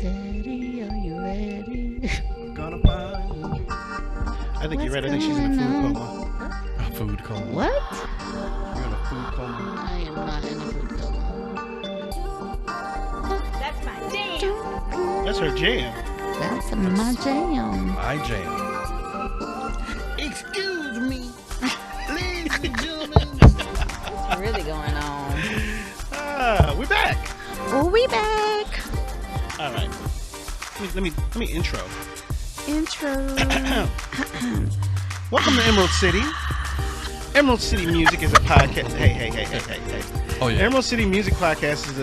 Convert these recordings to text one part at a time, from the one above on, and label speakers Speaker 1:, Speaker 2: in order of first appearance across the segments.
Speaker 1: Daddy, are you ready?
Speaker 2: Gonna find you. I think you're right. I think she's in a food coma.
Speaker 3: A food coma.
Speaker 1: What?
Speaker 3: You're in a food coma.
Speaker 1: I am not in a food coma.
Speaker 4: That's my jam.
Speaker 2: That's her jam.
Speaker 1: That's my jam.
Speaker 3: My jam.
Speaker 2: Excuse me, ladies and gentlemen.
Speaker 1: What's really going on?
Speaker 2: We're back.
Speaker 1: Oh, we back.
Speaker 2: All right. Let me intro. Welcome to Emerald City. Emerald City Music is a podcast. Hey.
Speaker 3: Oh yeah.
Speaker 2: Emerald City Music Podcast is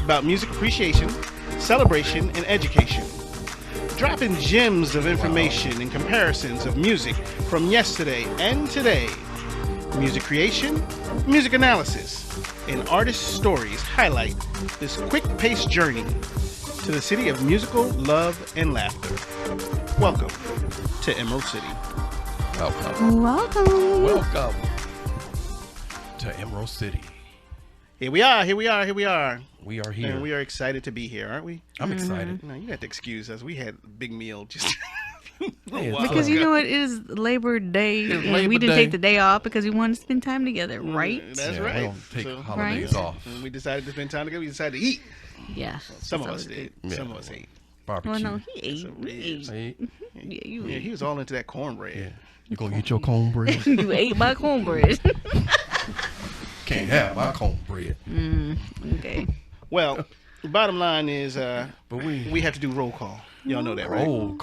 Speaker 2: about music appreciation, celebration, and education. Dropping gems of information and comparisons of music from yesterday and today. Music creation, music analysis, and artist stories highlight this quick-paced journey to the city of musical love and laughter. Welcome to Emerald City.
Speaker 3: Welcome to Emerald City.
Speaker 2: Here we are.
Speaker 3: We are here.
Speaker 2: And we are excited to be here, aren't we?
Speaker 3: I'm excited.
Speaker 2: No, you have to excuse us. We had a big meal just
Speaker 3: Hey,
Speaker 2: while
Speaker 1: Because
Speaker 2: ago.
Speaker 1: you know it is Labor Day,
Speaker 3: It's
Speaker 1: and
Speaker 3: Labor
Speaker 1: we didn't
Speaker 3: Day.
Speaker 1: take the day off because we wanted to spend time together, right?
Speaker 2: That's
Speaker 3: Yeah,
Speaker 2: right.
Speaker 3: I don't take
Speaker 2: So-
Speaker 3: holidays
Speaker 1: Right?
Speaker 3: off.
Speaker 2: And we decided to spend time together. We decided to eat.
Speaker 1: Yeah.
Speaker 2: Some of
Speaker 1: that's
Speaker 2: us
Speaker 1: all we
Speaker 2: did.
Speaker 3: Yeah.
Speaker 2: Some of us ate.
Speaker 3: Barbecue.
Speaker 1: Well, no, he ate.
Speaker 2: Some
Speaker 1: We
Speaker 2: ribs.
Speaker 1: ate.
Speaker 3: Hey,
Speaker 1: Yeah, you
Speaker 2: Yeah,
Speaker 1: ate.
Speaker 2: he was all into that cornbread.
Speaker 3: yeah. You gonna eat your cornbread?
Speaker 1: You ate my cornbread.
Speaker 3: Can't have my cornbread.
Speaker 1: Okay.
Speaker 2: Well, the bottom line is
Speaker 3: But
Speaker 2: we have to do roll call. Y'all know that, right?
Speaker 3: roll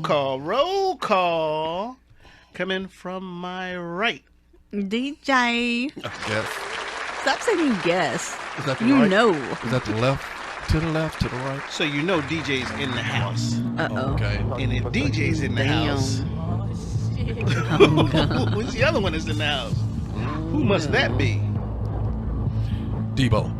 Speaker 3: call.
Speaker 2: Roll call. Coming from my right.
Speaker 1: DJ.
Speaker 3: Yes.
Speaker 1: Stop saying you guess.
Speaker 3: Is that the
Speaker 1: You
Speaker 3: right?
Speaker 1: know.
Speaker 3: Is that the left? To the left? To the right?
Speaker 2: So you know DJ's in the house.
Speaker 1: Uh-oh.
Speaker 3: Okay.
Speaker 2: And if DJ's in the
Speaker 1: Damn.
Speaker 2: house,
Speaker 1: Oh, God.
Speaker 2: who's the other one is in the house? Who must that be?
Speaker 3: Debo.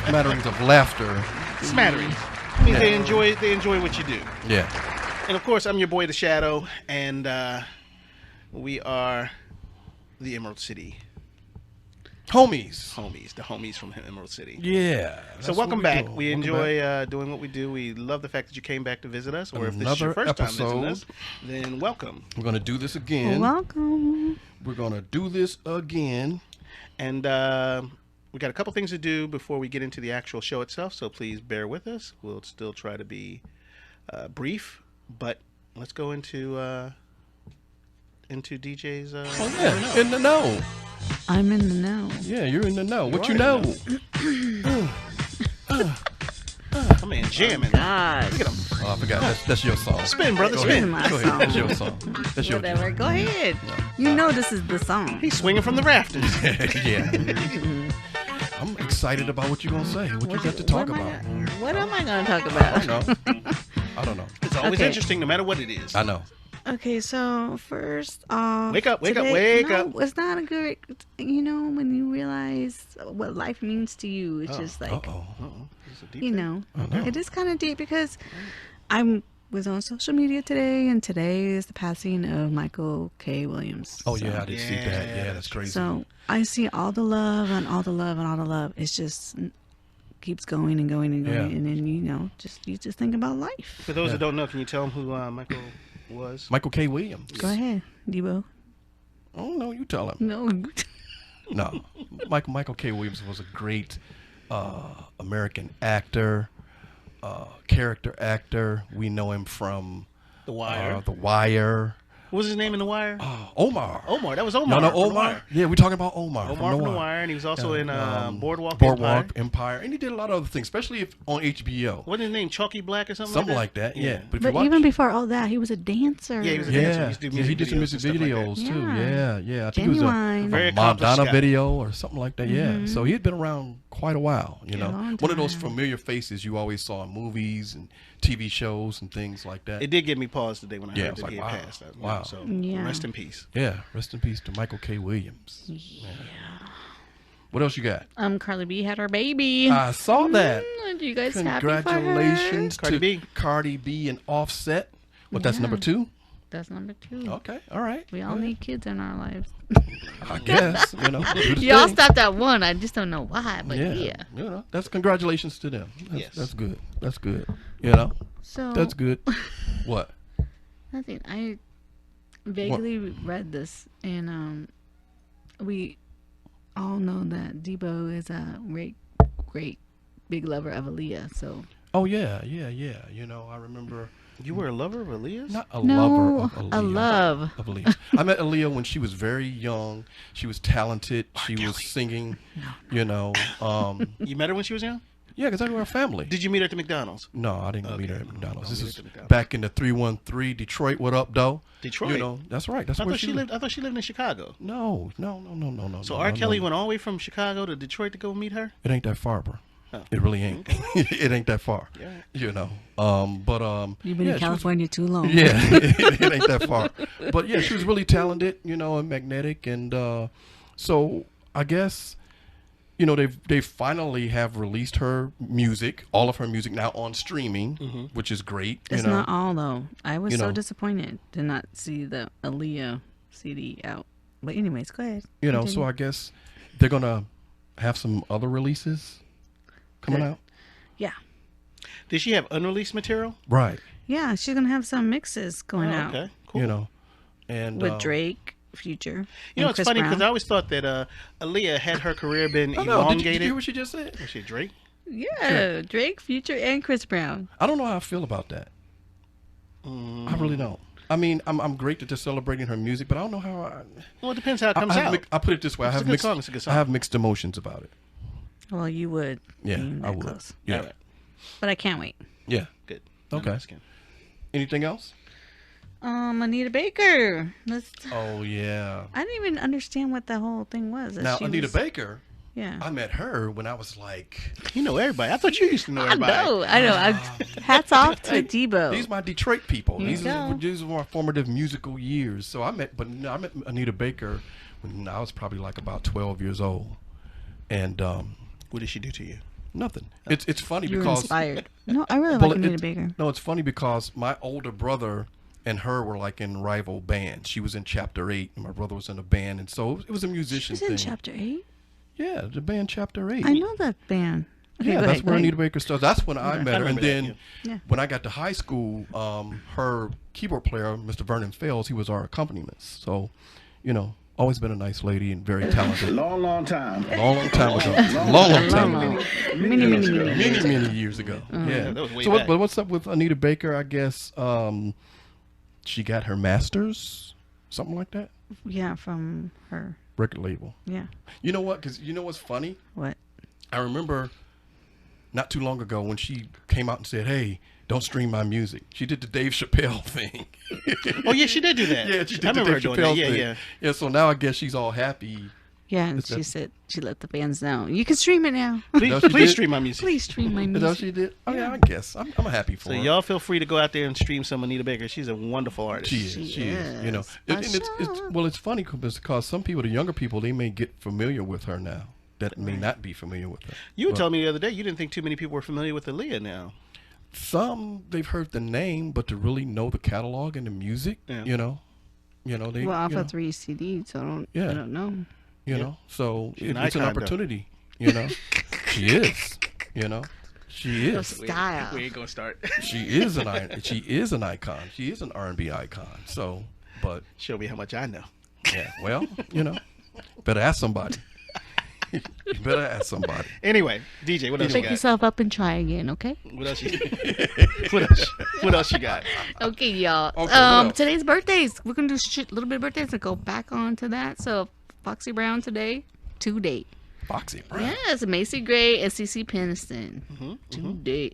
Speaker 3: Smatterings of laughter.
Speaker 2: Smattering. I mean, they enjoy what you do.
Speaker 3: Yeah.
Speaker 2: And of course, I'm your boy, The Shadow, and we are the Emerald City
Speaker 3: Homies.
Speaker 2: homies, the homies from Emerald City.
Speaker 3: Yeah.
Speaker 2: So
Speaker 3: that's
Speaker 2: welcome
Speaker 3: what
Speaker 2: back.
Speaker 3: doing.
Speaker 2: We
Speaker 3: Welcome
Speaker 2: enjoy
Speaker 3: back.
Speaker 2: doing what we do. We love the fact that you came back to visit us, or if this is your
Speaker 3: Another
Speaker 2: first time visiting us,
Speaker 3: episode.
Speaker 2: then welcome.
Speaker 3: We're gonna do this again.
Speaker 1: Welcome.
Speaker 3: We're gonna do this again.
Speaker 2: And we got a couple things to do before we get into the actual show itself, so please bear with us. We'll still try to be brief, but let's go into DJ's.
Speaker 3: Oh yeah, in the know.
Speaker 1: I'm in the know.
Speaker 3: Yeah, you're in the know. What
Speaker 2: are
Speaker 3: you know?
Speaker 2: My man jamming.
Speaker 1: God.
Speaker 2: Look at him.
Speaker 3: Oh, I forgot. That's your song.
Speaker 2: Spin, brother,
Speaker 3: Go
Speaker 2: spin.
Speaker 3: ahead.
Speaker 1: My
Speaker 3: Go
Speaker 1: song.
Speaker 3: ahead. That's your song. That's your
Speaker 1: Whatever. Go ahead. You know this is the song.
Speaker 2: He's swinging from the rafters.
Speaker 3: Yeah. I'm excited about what you're gonna say. What you got to talk about?
Speaker 1: What am I going to talk
Speaker 3: I
Speaker 1: about?
Speaker 3: don't know. I don't know.
Speaker 2: It's always
Speaker 1: Okay.
Speaker 2: interesting, no matter what it is.
Speaker 3: I know.
Speaker 1: Okay, so first off,
Speaker 2: Wake up, wake up,
Speaker 1: today-
Speaker 2: wake
Speaker 1: no,
Speaker 2: up.
Speaker 1: It's not a good, when you realize what life means to you. It's just like,
Speaker 3: Uh-oh.
Speaker 2: It's a deep
Speaker 1: you
Speaker 2: thing.
Speaker 1: know,
Speaker 3: Uh-oh.
Speaker 1: it is kind of deep because was on social media today, and today is the passing of Michael K. Williams.
Speaker 3: Oh
Speaker 1: So-
Speaker 3: yeah, I did see that. Yeah, that's
Speaker 2: that's
Speaker 3: crazy.
Speaker 1: So I see all the love and all the love and all the love. It's just keeps going and going and going,
Speaker 3: Yeah.
Speaker 1: and then you just think about life.
Speaker 2: For those
Speaker 3: Yeah.
Speaker 2: that don't know, can you tell them who Michael was?
Speaker 3: Michael K. Williams.
Speaker 1: Go ahead, Debo.
Speaker 3: Oh no, you tell him.
Speaker 1: No,
Speaker 3: No, Michael K. Williams was a great American actor, character actor. We know him from
Speaker 2: The Wire.
Speaker 3: The Wire.
Speaker 2: What was his name in The Wire?
Speaker 3: Omar.
Speaker 2: Omar. That was
Speaker 3: No,
Speaker 2: Omar.
Speaker 3: no,
Speaker 2: from The
Speaker 3: Omar.
Speaker 2: Wire.
Speaker 3: Yeah, we're talking about Omar.
Speaker 2: Omar from The Wire, and he was also in Boardwalk
Speaker 3: Empire, and he did a lot of other things, especially on HBO.
Speaker 2: Wasn't his name Chalky Black or something?
Speaker 3: Something
Speaker 2: like
Speaker 3: like that. Yeah. But if
Speaker 1: but
Speaker 3: you watch,
Speaker 1: even before all that, he was a dancer.
Speaker 2: Yeah, he was a dancer.
Speaker 3: yeah,
Speaker 2: He used to do
Speaker 3: yeah, he
Speaker 2: music
Speaker 3: did some
Speaker 2: videos
Speaker 3: music
Speaker 2: and stuff like that.
Speaker 3: videos too.
Speaker 1: Yeah.
Speaker 3: Yeah. I think it was
Speaker 1: Genuine.
Speaker 3: a
Speaker 2: Very accomplished
Speaker 3: Madonna
Speaker 2: guy.
Speaker 3: video or something like that. Yeah. So he had been around quite a while. You
Speaker 1: Yeah,
Speaker 3: know,
Speaker 1: a long
Speaker 3: one of those
Speaker 1: time.
Speaker 3: familiar faces you always saw in movies and TV shows and things like that.
Speaker 2: It did give me pause today when I
Speaker 3: Yeah,
Speaker 2: heard
Speaker 3: it's
Speaker 2: that
Speaker 3: like,
Speaker 2: he had
Speaker 3: wow.
Speaker 2: passed.
Speaker 3: Wow.
Speaker 2: So
Speaker 1: Yeah.
Speaker 2: rest in peace.
Speaker 3: Yeah. Rest in peace to Michael K. Williams. Yeah. What else you got?
Speaker 1: Carly B had her baby.
Speaker 3: I saw that.
Speaker 1: Are you guys happy for her?
Speaker 3: Congratulations
Speaker 2: Cardi
Speaker 3: to
Speaker 2: B.
Speaker 3: Cardi B and Offset. What? That's number 2.
Speaker 1: That's number 2.
Speaker 3: Okay, all right.
Speaker 1: We all need kids in our lives.
Speaker 3: I guess, do the
Speaker 1: Y'all
Speaker 3: thing.
Speaker 1: stopped at 1. I just don't know why, but yeah.
Speaker 3: That's congratulations to them.
Speaker 2: Yes.
Speaker 3: That's good. That's good. You know,
Speaker 1: So
Speaker 3: that's good. What?
Speaker 1: nothing. I vaguely read this, and we all know that Debo is a great big lover of Aaliyah. So
Speaker 3: Oh yeah. You know, I remember.
Speaker 2: You were a lover of Aaliyah's?
Speaker 3: Not a
Speaker 1: no,
Speaker 3: lover of Aaliyah.
Speaker 1: a love.
Speaker 3: Of Aaliyah. I met Aaliyah when she was very young. She was talented. She was singing. You know.
Speaker 2: You met her when she was young?
Speaker 3: Yeah, because I knew her family.
Speaker 2: Did you meet her at the McDonald's?
Speaker 3: No, I didn't meet her at McDonald's.
Speaker 2: No,
Speaker 3: This
Speaker 2: meet
Speaker 3: is
Speaker 2: her at McDonald's.
Speaker 3: back in the 313 Detroit. What up, though?
Speaker 2: Detroit?
Speaker 3: You know, that's right. That's
Speaker 2: I
Speaker 3: where
Speaker 2: thought she lived. I thought she lived in Chicago.
Speaker 3: No.
Speaker 2: So
Speaker 3: no,
Speaker 2: R.
Speaker 3: no,
Speaker 2: Kelly
Speaker 3: no.
Speaker 2: went all the way from Chicago to Detroit to go meet her?
Speaker 3: It ain't that far, bro.
Speaker 2: Oh.
Speaker 3: It really ain't. It ain't that far.
Speaker 2: Yeah.
Speaker 3: You know.
Speaker 1: You've been
Speaker 3: yeah,
Speaker 1: in
Speaker 3: she was-
Speaker 1: California too long.
Speaker 3: Yeah, it ain't that far. But yeah, she was really talented, you know, and magnetic, and so I guess, you know, they finally have released her music, all of her music now on streaming, which is great.
Speaker 1: It's
Speaker 3: you know,
Speaker 1: not all though. I was
Speaker 3: You
Speaker 1: so
Speaker 3: know.
Speaker 1: disappointed to not see the Aaliyah CD out. But anyways, go ahead.
Speaker 3: you know. So
Speaker 1: Continue.
Speaker 3: I guess they're gonna have some other releases coming out.
Speaker 1: Yeah.
Speaker 2: Did she have unreleased material?
Speaker 3: Right.
Speaker 1: Yeah, she's gonna have some mixes going out
Speaker 2: Okay, cool.
Speaker 3: You know, and
Speaker 1: with Drake, Future.
Speaker 2: You know,
Speaker 1: and
Speaker 2: it's
Speaker 1: Chris
Speaker 2: funny because
Speaker 1: Brown.
Speaker 2: I always thought that Aaliyah had her career been
Speaker 3: Oh, no, did you
Speaker 2: elongated.
Speaker 3: hear what she just said?
Speaker 2: Was she Drake?
Speaker 1: Yeah, Drake, Future, and Chris Brown.
Speaker 3: I don't know how I feel about that. I really don't. I mean, I'm great that they're celebrating her music, but I don't know how.
Speaker 2: Well, it depends how it comes out.
Speaker 3: I put it this way:
Speaker 2: It's a good song, it's a good song.
Speaker 3: I have mixed emotions about it.
Speaker 1: Well, you would.
Speaker 3: Yeah,
Speaker 1: being
Speaker 3: I
Speaker 1: that
Speaker 3: would.
Speaker 1: close.
Speaker 3: Yeah,
Speaker 2: All right.
Speaker 1: But I can't wait.
Speaker 3: yeah.
Speaker 2: Good.
Speaker 3: Okay.
Speaker 2: I'm asking.
Speaker 3: Anything else?
Speaker 1: Anita Baker.
Speaker 3: Oh yeah.
Speaker 1: I didn't even understand what the whole thing was. that
Speaker 3: Now
Speaker 1: she
Speaker 3: Anita
Speaker 1: was-
Speaker 3: Baker,
Speaker 1: Yeah.
Speaker 3: I met her when I was like,
Speaker 2: You know everybody. I thought you used to know
Speaker 1: I
Speaker 2: everybody.
Speaker 1: know. Hats off to
Speaker 3: Hey,
Speaker 1: Debo.
Speaker 3: these are my Detroit people.
Speaker 1: Here you go.
Speaker 3: These are my formative musical years. So I met Anita Baker when I was probably like about 12 years old, and
Speaker 2: What did she do to you?
Speaker 3: nothing. It's funny
Speaker 1: You were
Speaker 3: because
Speaker 1: inspired. No, I really
Speaker 3: Well,
Speaker 1: like Anita
Speaker 3: it-
Speaker 1: Baker.
Speaker 3: No, it's funny because my older brother and her were like in rival bands. She was in Chapter 8, and my brother was in a band, and so it was a musician
Speaker 1: She's
Speaker 3: thing.
Speaker 1: in Chapter 8.
Speaker 3: Yeah, the band Chapter 8.
Speaker 1: I know that band. Okay,
Speaker 3: Yeah,
Speaker 1: go
Speaker 3: that's
Speaker 1: ahead,
Speaker 3: where
Speaker 1: go
Speaker 3: Anita
Speaker 1: ahead.
Speaker 3: Baker started. That's when I met her, and
Speaker 2: remember that,
Speaker 3: then
Speaker 1: yeah.
Speaker 3: when I got to high school, her keyboard player, Mr. Vernon Fells, he was our accompanist. So, you know, always been a nice lady and very talented.
Speaker 4: Long time.
Speaker 3: Long time ago. Long time
Speaker 1: Long,
Speaker 3: ago.
Speaker 1: long. Many.
Speaker 3: Many years ago. Yeah.
Speaker 2: that was way
Speaker 3: So
Speaker 2: back.
Speaker 3: but what's up with Anita Baker? I guess she got her master's, something like that.
Speaker 1: Yeah, from her.
Speaker 3: Record label.
Speaker 1: Yeah.
Speaker 3: You know what? Because you know what's funny?
Speaker 1: What?
Speaker 3: I remember not too long ago when she came out and said, "Hey, don't stream my music." She did the Dave Chappelle thing.
Speaker 2: Oh yeah, she did do that.
Speaker 3: Yeah, she did
Speaker 2: I
Speaker 3: the
Speaker 2: remember her
Speaker 3: Dave
Speaker 2: doing
Speaker 3: Chappelle
Speaker 2: that. Yeah,
Speaker 3: thing.
Speaker 2: yeah.
Speaker 3: Yeah, so now I guess she's all happy.
Speaker 1: Yeah, and
Speaker 3: Is
Speaker 1: she
Speaker 3: that-
Speaker 1: said she let the fans know. You can stream it now.
Speaker 2: Please,
Speaker 3: That she
Speaker 2: please
Speaker 3: did?
Speaker 2: stream my music.
Speaker 1: Please stream my
Speaker 3: Is that what
Speaker 1: music.
Speaker 3: she did? Oh yeah, I guess. I'm happy for
Speaker 2: So
Speaker 3: her.
Speaker 2: y'all feel free to go out there and stream some Anita Baker. She's a wonderful artist.
Speaker 3: She is. You know,
Speaker 1: is.
Speaker 3: and it's funny because some people, the younger people, they may get familiar with her now that may not be familiar with her.
Speaker 2: You were
Speaker 3: But
Speaker 2: telling me the other day you didn't think too many people were familiar with Aaliyah now.
Speaker 3: some they've heard the name, but to really know the catalog and the music,
Speaker 2: Yeah.
Speaker 3: you know, they.
Speaker 1: Well, off
Speaker 3: you know,
Speaker 1: of 3 CDs, so I don't
Speaker 3: Yeah.
Speaker 1: know.
Speaker 3: you know, so
Speaker 2: She's an
Speaker 3: it's an
Speaker 2: icon, though.
Speaker 3: opportunity. You know, she is. You know, she is.
Speaker 1: Style.
Speaker 2: We ain't gonna start.
Speaker 3: She is an icon. She is an icon. She is an R&B icon. So, but
Speaker 2: Show me how much I know.
Speaker 3: yeah, well, you know, better ask somebody. You better ask somebody.
Speaker 2: Anyway, DJ, what else you
Speaker 1: Pick
Speaker 2: got?
Speaker 1: yourself up and try again, okay?
Speaker 2: What else you what else you got?
Speaker 1: Okay, y'all.
Speaker 3: Okay, what else?
Speaker 1: Today's birthdays. We're gonna do a little bit of birthdays and go back on to that. So, Foxy Brown today, today.
Speaker 3: Foxy Brown.
Speaker 1: Yes, Macy Gray and CeCe Peniston,
Speaker 2: Mm-hmm,
Speaker 1: today.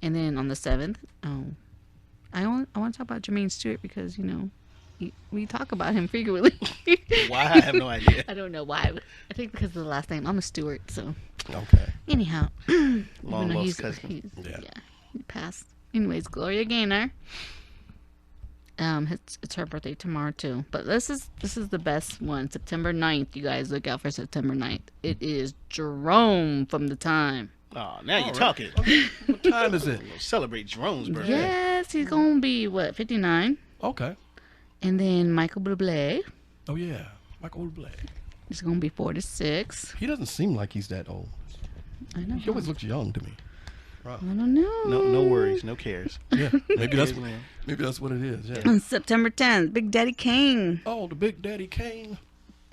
Speaker 1: And then on the 7th, I want to talk about Jermaine Stewart because we talk about him frequently.
Speaker 2: Why? I have no idea.
Speaker 1: I don't know why. But I think because of the last name. I'm a Stewart, so
Speaker 3: Okay.
Speaker 1: anyhow, even
Speaker 2: Long
Speaker 1: though
Speaker 2: lost cousin.
Speaker 3: Yeah.
Speaker 1: he passed. Anyways, Gloria Gaynor. It's her birthday tomorrow too. But this is the best one. September 9th. You guys look out for September 9th. It is Jerome from The Time.
Speaker 2: Oh, now you're talking.
Speaker 3: What time is it?
Speaker 2: Celebrate Jerome's birthday.
Speaker 1: Yes, he's gonna be what, 59.
Speaker 3: Okay.
Speaker 1: And then Michael Bublé
Speaker 3: Oh yeah, Michael Bublé.
Speaker 1: is going to be 46.
Speaker 3: He doesn't seem like he's that old.
Speaker 1: I know.
Speaker 3: He always looks young to me.
Speaker 1: I don't know.
Speaker 2: No worries, no cares.
Speaker 3: Yeah, maybe that's
Speaker 2: Cares, man.
Speaker 3: maybe that's what it is. Yeah.
Speaker 1: On September 10th, Big Daddy Kane.
Speaker 3: Oh, the Big Daddy Kane.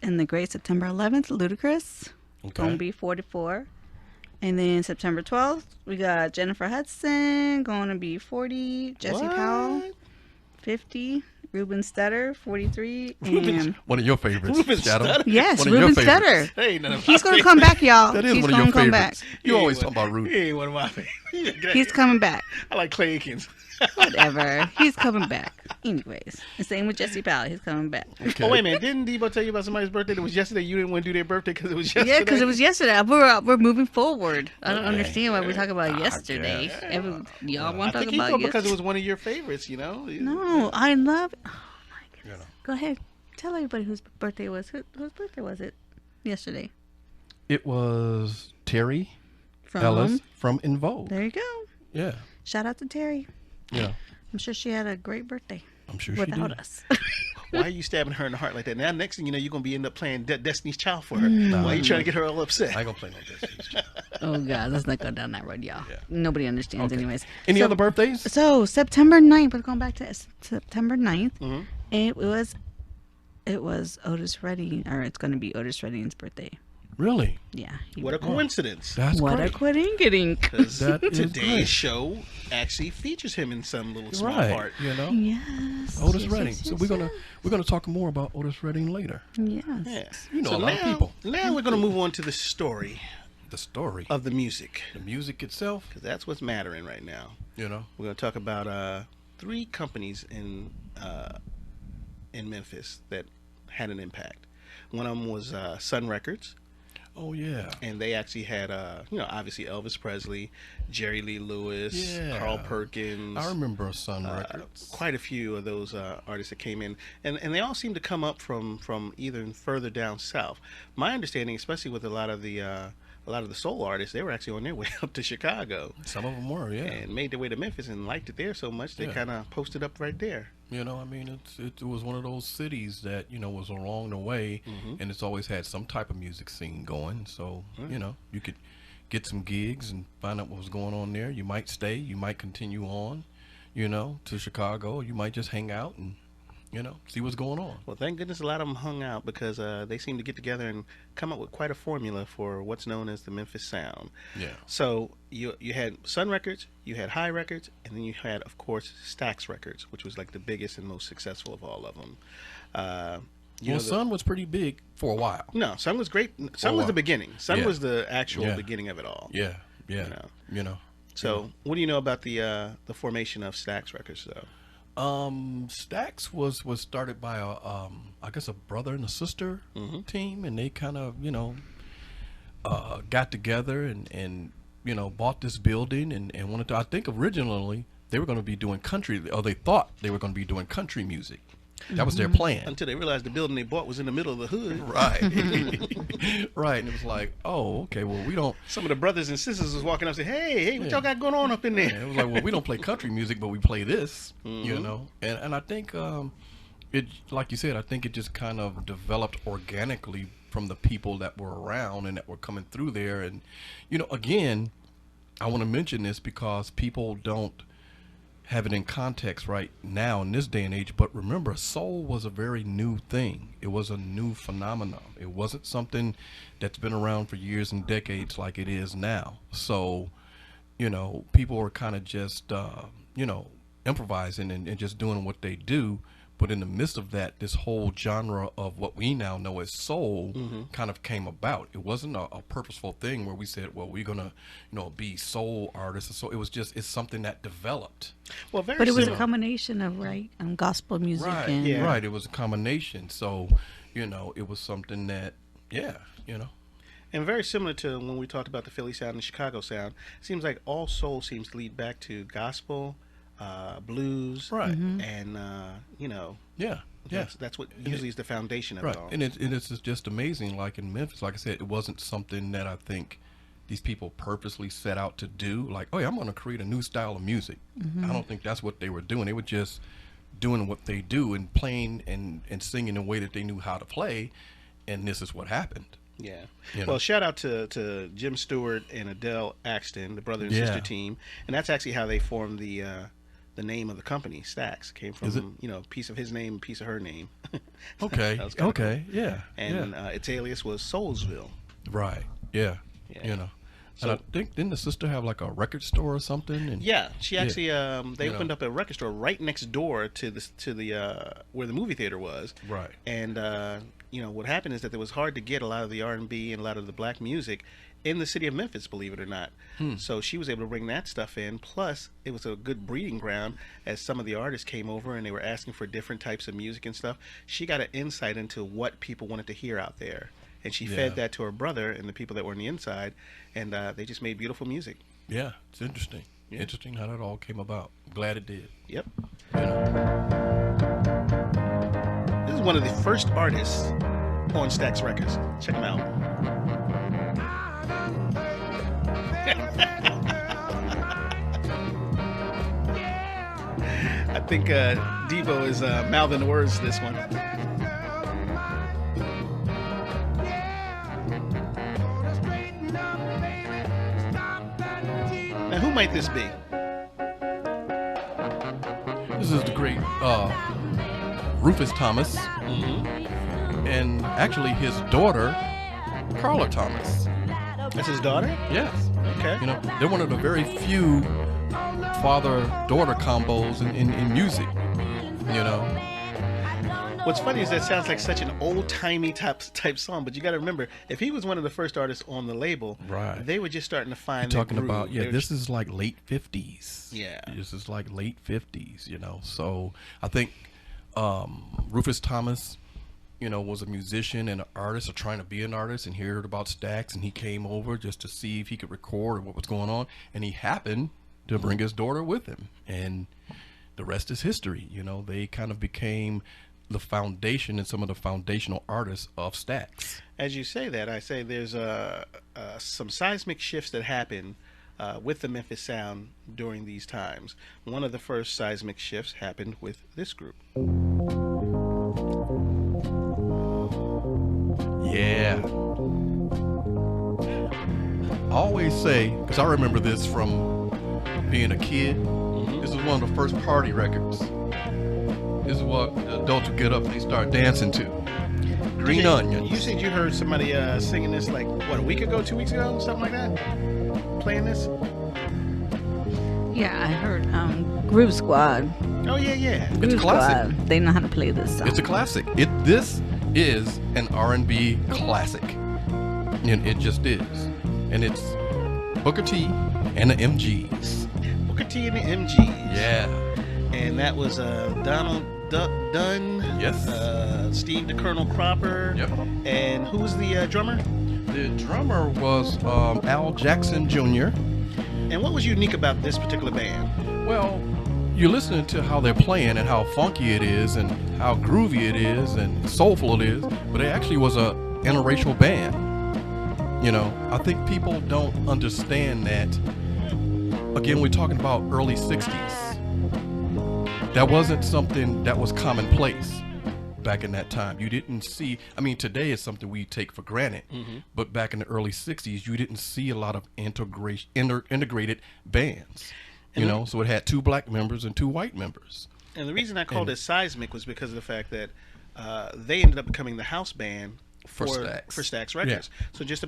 Speaker 1: And the great September 11th, Ludacris. Going to be 44. And then September 12th, we got Jennifer Hudson, going to be 40. Jesse
Speaker 2: What?
Speaker 1: Powell, 50. Ruben Studdard, 43.
Speaker 2: Reuben-
Speaker 1: And
Speaker 3: One of your favorites,
Speaker 2: Ruben
Speaker 3: Shadow.
Speaker 2: Studdard?
Speaker 1: yes,
Speaker 3: One of your
Speaker 1: Ruben
Speaker 3: favorites.
Speaker 1: Studdard.
Speaker 2: Hey, ain't none of
Speaker 1: He's
Speaker 2: my
Speaker 1: going to come back, y'all.
Speaker 3: That is
Speaker 1: He's
Speaker 3: one of
Speaker 1: gonna
Speaker 3: your
Speaker 1: come
Speaker 3: favorites.
Speaker 1: back.
Speaker 3: You
Speaker 2: He
Speaker 3: always
Speaker 2: ain't
Speaker 3: talk about
Speaker 2: one-
Speaker 3: Rudy.
Speaker 2: He ain't one of my favorites.
Speaker 1: He's coming back.
Speaker 2: I like Clay Aikens.
Speaker 1: Whatever. He's coming back. Anyways. The same with Jesse Powell. He's coming back.
Speaker 3: Okay.
Speaker 2: Oh, wait a minute. Didn't Debo tell you about somebody's birthday that was yesterday? You didn't want to do their birthday because it was yesterday?
Speaker 1: Yeah, because it was yesterday. We're moving forward. I don't understand why we're talking about
Speaker 3: I
Speaker 1: yesterday.
Speaker 3: guess.
Speaker 1: Y'all
Speaker 2: I
Speaker 1: want to
Speaker 2: think
Speaker 1: talk
Speaker 2: he
Speaker 1: about
Speaker 2: thought because it
Speaker 1: yesterday?
Speaker 2: was one of your favorites, you know?
Speaker 1: No, I love. Oh my goodness.
Speaker 3: You know.
Speaker 1: Go ahead. Tell everybody whose birthday was. Whose birthday was it? Yesterday.
Speaker 3: It was Terry
Speaker 1: From.
Speaker 3: Ellis from In Vogue.
Speaker 1: There you go.
Speaker 3: Yeah,
Speaker 1: Shout out to Terry.
Speaker 3: yeah.
Speaker 1: I'm sure she had a great birthday
Speaker 3: I'm sure she
Speaker 1: without
Speaker 3: did.
Speaker 1: us.
Speaker 2: Why are you stabbing her in the heart like that? Now, next thing you know, you're going to end up playing Destiny's Child for her.
Speaker 1: Mm.
Speaker 2: Why are you trying to get her all upset?
Speaker 3: I ain't gonna play no Destiny's Child.
Speaker 1: Oh God, let's not go down that road, y'all.
Speaker 3: Yeah.
Speaker 1: Nobody understands,
Speaker 3: Okay.
Speaker 1: anyways.
Speaker 3: Any
Speaker 1: So-
Speaker 3: other birthdays?
Speaker 1: So September 9th, we're going back to September 9th.
Speaker 2: Mhm.
Speaker 1: It was Otis Redding, or it's going to be Otis Redding's birthday.
Speaker 3: Really?
Speaker 1: Yeah.
Speaker 2: What a coincidence.
Speaker 3: That's
Speaker 1: What
Speaker 3: great.
Speaker 1: a quidding.
Speaker 2: Because
Speaker 3: That is
Speaker 2: today's
Speaker 3: great.
Speaker 2: show actually features him in some little small
Speaker 3: Right.
Speaker 2: part.
Speaker 3: You know,
Speaker 1: Yes.
Speaker 3: Otis
Speaker 1: yes,
Speaker 3: Redding.
Speaker 1: yes,
Speaker 3: So
Speaker 1: yes,
Speaker 3: we're gonna talk more about Otis Redding later.
Speaker 1: Yes.
Speaker 2: Yeah.
Speaker 3: You know
Speaker 2: So
Speaker 3: a lot of
Speaker 2: now-
Speaker 3: people.
Speaker 2: Now we're going to move on to the story
Speaker 3: The story,
Speaker 2: of the music.
Speaker 3: the music itself.
Speaker 2: Because that's what's mattering right now.
Speaker 3: You know.
Speaker 2: We're going to talk about 3 companies in Memphis that had an impact. One of them was Sun Records.
Speaker 3: Oh yeah.
Speaker 2: And they actually had, obviously Elvis Presley, Jerry Lee Lewis,
Speaker 3: Yeah.
Speaker 2: Carl Perkins.
Speaker 3: I remember Sun Records.
Speaker 2: Quite a few of those artists that came in, and they all seem to come up from either further down south. My understanding, especially with a lot of the soul artists, they were actually on their way up to Chicago
Speaker 3: Some of them were, yeah.
Speaker 2: and made their way to Memphis and liked it there so much they
Speaker 3: Yeah.
Speaker 2: kind of posted up right there.
Speaker 3: You know, I mean, it was one of those cities that, you know, was along the way, and it's always had some type of music scene going. So, you know, you could get some gigs and find out what was going on there. You might stay, you might continue on, you know, to Chicago, or you might just hang out and, you know, see what's going on.
Speaker 2: Well, thank goodness a lot of them hung out because they seem to get together and come up with quite a formula for what's known as the Memphis sound.
Speaker 3: Yeah.
Speaker 2: So you had Sun Records, you had High Records, and then you had, of course, Stax Records, which was like the biggest and most successful of all of them.
Speaker 3: Sun was pretty big for a while.
Speaker 2: No, Sun was great. Sun was the beginning. Sun
Speaker 3: Yeah.
Speaker 2: was the actual
Speaker 3: Yeah.
Speaker 2: beginning of it all.
Speaker 3: Yeah, yeah,
Speaker 2: You know.
Speaker 3: you know.
Speaker 2: So what do you know about the formation of Stax Records, though?
Speaker 3: Stax was started by I guess a brother and a sister team, and they kind of, you know, got together and you know, bought this building and wanted to, I think originally they were going to be doing country, or they thought they were going to be doing country music. That was their plan.
Speaker 2: Until they realized the building they bought was in the middle of the hood.
Speaker 3: Right. Right. And it was like, oh, okay, well, we don't.
Speaker 2: Some of the brothers and sisters was walking up and saying, hey, what y'all got going on up in there?
Speaker 3: And it was like, well, we don't play country music, but we play this, you know. And I think it, like you said, I think it just kind of developed organically from the people that were around and that were coming through there. And, you know, again, I want to mention this because people don't have it in context right now in this day and age. But remember, soul was a very new thing. It was a new phenomenon. It wasn't something that's been around for years and decades like it is now. So, you know, people are kind of just, you know, improvising and just doing what they do. But in the midst of that, this whole genre of what we now know as soul kind of came about. It wasn't a purposeful thing where we said, well, we're going to, you know, be soul artists. So it was just, it's something that developed.
Speaker 2: Well, very
Speaker 1: But it was a
Speaker 2: similar.
Speaker 1: combination of gospel music
Speaker 3: Right,
Speaker 1: and
Speaker 2: Yeah.
Speaker 3: right. It was a combination. So, you know, it was something that, yeah, you know.
Speaker 2: And very similar to when we talked about the Philly sound and Chicago sound. It seems like all soul seems to lead back to gospel, blues,
Speaker 3: Right.
Speaker 2: and you know,
Speaker 3: Yeah, yeah.
Speaker 2: that's what usually is the foundation of
Speaker 3: Right.
Speaker 2: it all.
Speaker 3: And it's just amazing. Like in Memphis, like I said, it wasn't something that I think these people purposely set out to do. Like, oh yeah, I'm going to create a new style of music. I don't think that's what they were doing. They were just doing what they do and playing and singing in a way that they knew how to play, and this is what happened.
Speaker 2: Yeah.
Speaker 3: You know?
Speaker 2: Well, shout out to Jim Stewart and Adele Axton, the brother and sister team, and that's actually how they formed the name of the company. Stax came from a piece of his name, a piece of her name.
Speaker 3: Okay. Okay. Cool. Yeah.
Speaker 2: And its alias was Soulsville.
Speaker 3: Right. Yeah. You know. So, and I think, didn't the sister have like a record store or something? And
Speaker 2: yeah, she actually they opened up a record store right next door to the where the movie theater was.
Speaker 3: Right.
Speaker 2: And what happened is that it was hard to get a lot of the R&B and a lot of the black music in the city of Memphis, believe it or not. So she was able to bring that stuff in. Plus, it was a good breeding ground as some of the artists came over and they were asking for different types of music and stuff. She got an insight into what people wanted to hear out there. And she fed that to her brother and the people that were on the inside, and they just made beautiful music.
Speaker 3: Yeah, it's interesting. Yeah. Interesting how that all came about. I'm glad it did.
Speaker 2: Yep.
Speaker 3: You know.
Speaker 2: This is one of the first artists on Stax Records. Check him out. I think Devo is mouthing the words to this one. Now, who might this be?
Speaker 3: This is the great Rufus Thomas, and actually his daughter, Carla Thomas.
Speaker 2: That's his daughter?
Speaker 3: Yes.
Speaker 2: Okay.
Speaker 3: You know, they're one of the very few father-daughter combos in music. You know.
Speaker 2: What's funny is that sounds like such an old-timey type song, but you got to remember, if he was one of the first artists on the label,
Speaker 3: right,
Speaker 2: they were just starting to find.
Speaker 3: You're talking about this is like late 50s.
Speaker 2: Yeah,
Speaker 3: this is like late 50s. You know, so I think Rufus Thomas, was a musician and an artist, or trying to be an artist, and heard about Stax, and he came over just to see if he could record what was going on, and he happened to bring his daughter with him, and the rest is history. They kind of became the foundation and some of the foundational artists of Stax.
Speaker 2: As you say that, I say there's some seismic shifts that happen with the Memphis sound during these times. One of the first seismic shifts happened with this group.
Speaker 3: Yeah. I always say, because I remember this from being a kid, this is one of the first party records. This is what the adults would get up and they start dancing to. Green Onions.
Speaker 2: You said you heard somebody singing this like, what, a week ago, 2 weeks ago? Something like that? Playing this?
Speaker 1: Yeah, I heard Groove Squad.
Speaker 2: Oh, yeah.
Speaker 3: It's a classic.
Speaker 1: Squad. They know how to play this song.
Speaker 3: It's a classic. This is an R&B classic. And it just is. And it's Booker T and the MGs.
Speaker 2: Booker T and the MGs.
Speaker 3: Yeah.
Speaker 2: And that was Donald Dunn.
Speaker 3: Yes.
Speaker 2: Steve the Colonel Cropper.
Speaker 3: Yep.
Speaker 2: And who was the drummer?
Speaker 3: The drummer was Al Jackson Jr.
Speaker 2: And what was unique about this particular band?
Speaker 3: Well, you're listening to how they're playing and how funky it is and how groovy it is and soulful it is, but it actually was a interracial band. I think people don't understand that. Again, we're talking about early 60s. That wasn't something that was commonplace back in that time. You didn't see, today is something we take for granted, but back in the early 60s, you didn't see a lot of integrated bands, so it had 2 black members and 2 white members.
Speaker 2: And the reason I called it seismic was because of the fact that they ended up becoming the house band for Stax Records. Yeah. So just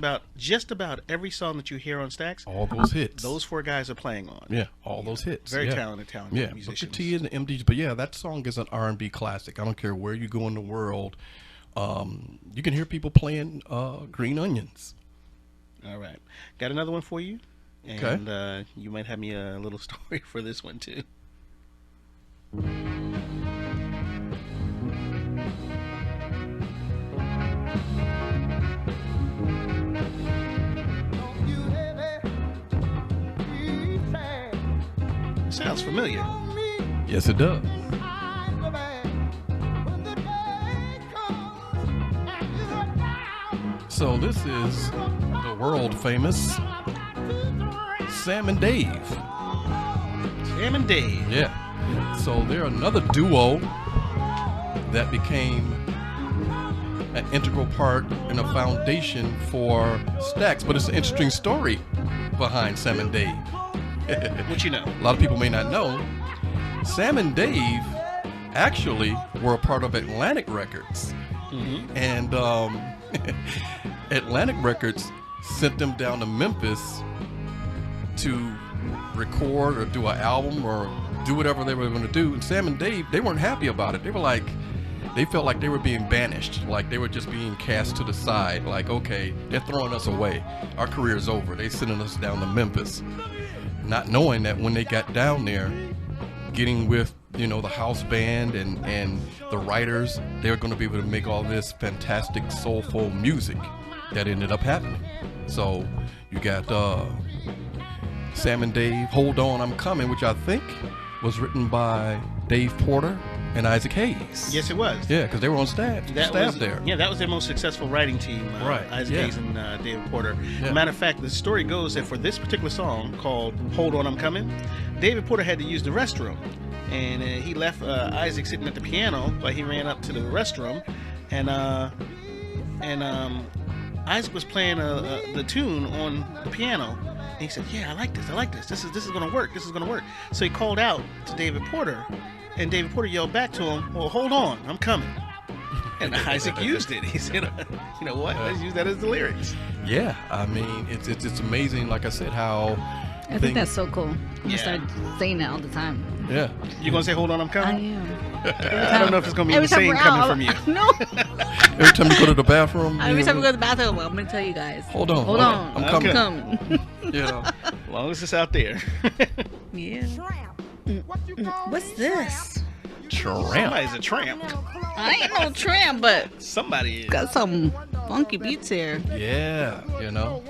Speaker 2: about every song that you hear on Stax,
Speaker 3: all those hits,
Speaker 2: those 4 guys are playing on.
Speaker 3: Yeah, all those hits.
Speaker 2: Very talented musicians.
Speaker 3: Booker T and the MDs. But yeah, that song is an R&B classic. I don't care where you go in the world. You can hear people playing Green Onions.
Speaker 2: All right, got another one for you, and
Speaker 3: okay.
Speaker 2: You might have me a little story for this one too. Sounds familiar.
Speaker 3: Yes, it does. So this is the world famous Sam and Dave.
Speaker 2: Sam and Dave.
Speaker 3: Yeah. So they're another duo that became an integral part and a foundation for Stax. But it's an interesting story behind Sam and Dave.
Speaker 2: What you know?
Speaker 3: A lot of people may not know. Sam and Dave actually were a part of Atlantic Records. And Atlantic Records sent them down to Memphis to record or do an album or do whatever they were going to do. And Sam and Dave, they weren't happy about it. They were like, they felt like they were being banished, like they were just being cast to the side. Like, okay, they're throwing us away. Our career's over. They're sending us down to Memphis, not knowing that when they got down there, getting with, you know, the house band and the writers, they were going to be able to make all this fantastic soulful music that ended up happening. So you got Sam and Dave, Hold On, I'm Coming, which I think was written by Dave Porter and Isaac Hayes.
Speaker 2: Yes, it was.
Speaker 3: Yeah, because they were on staff there.
Speaker 2: Yeah, that was their most successful writing team,
Speaker 3: right.
Speaker 2: Isaac Hayes and David Porter.
Speaker 3: Yeah.
Speaker 2: Matter of fact, the story goes that for this particular song called Hold On, I'm Coming, David Porter had to use the restroom. And he left Isaac sitting at the piano while he ran up to the restroom. And Isaac was playing the tune on the piano. And he said, yeah, I like this. This is going to work. This is going to work. So he called out to David Porter. And David Porter yelled back to him, well, hold on, I'm coming. And Isaac used it. He said, you know what, let's use that as the lyrics.
Speaker 3: Yeah, I mean, it's amazing, like I said, how...
Speaker 1: I think that's so cool. I'm going to start saying that all the time.
Speaker 3: Yeah.
Speaker 2: You going to say, hold on, I'm
Speaker 1: I
Speaker 2: coming?
Speaker 1: am.
Speaker 2: I don't know if it's going to be the same coming from you.
Speaker 1: No.
Speaker 3: Every time you go to the bathroom...
Speaker 1: Every time we go to the bathroom, well, I'm going to tell you guys.
Speaker 3: Hold on.
Speaker 1: I'm
Speaker 3: coming.
Speaker 1: coming.
Speaker 3: You know.
Speaker 2: As long as it's out there.
Speaker 1: Yeah. What's this?
Speaker 3: Tramp.
Speaker 2: Somebody's a tramp.
Speaker 1: I ain't no tramp, but
Speaker 2: Somebody is.
Speaker 1: got some funky beats here.
Speaker 3: Yeah, you know.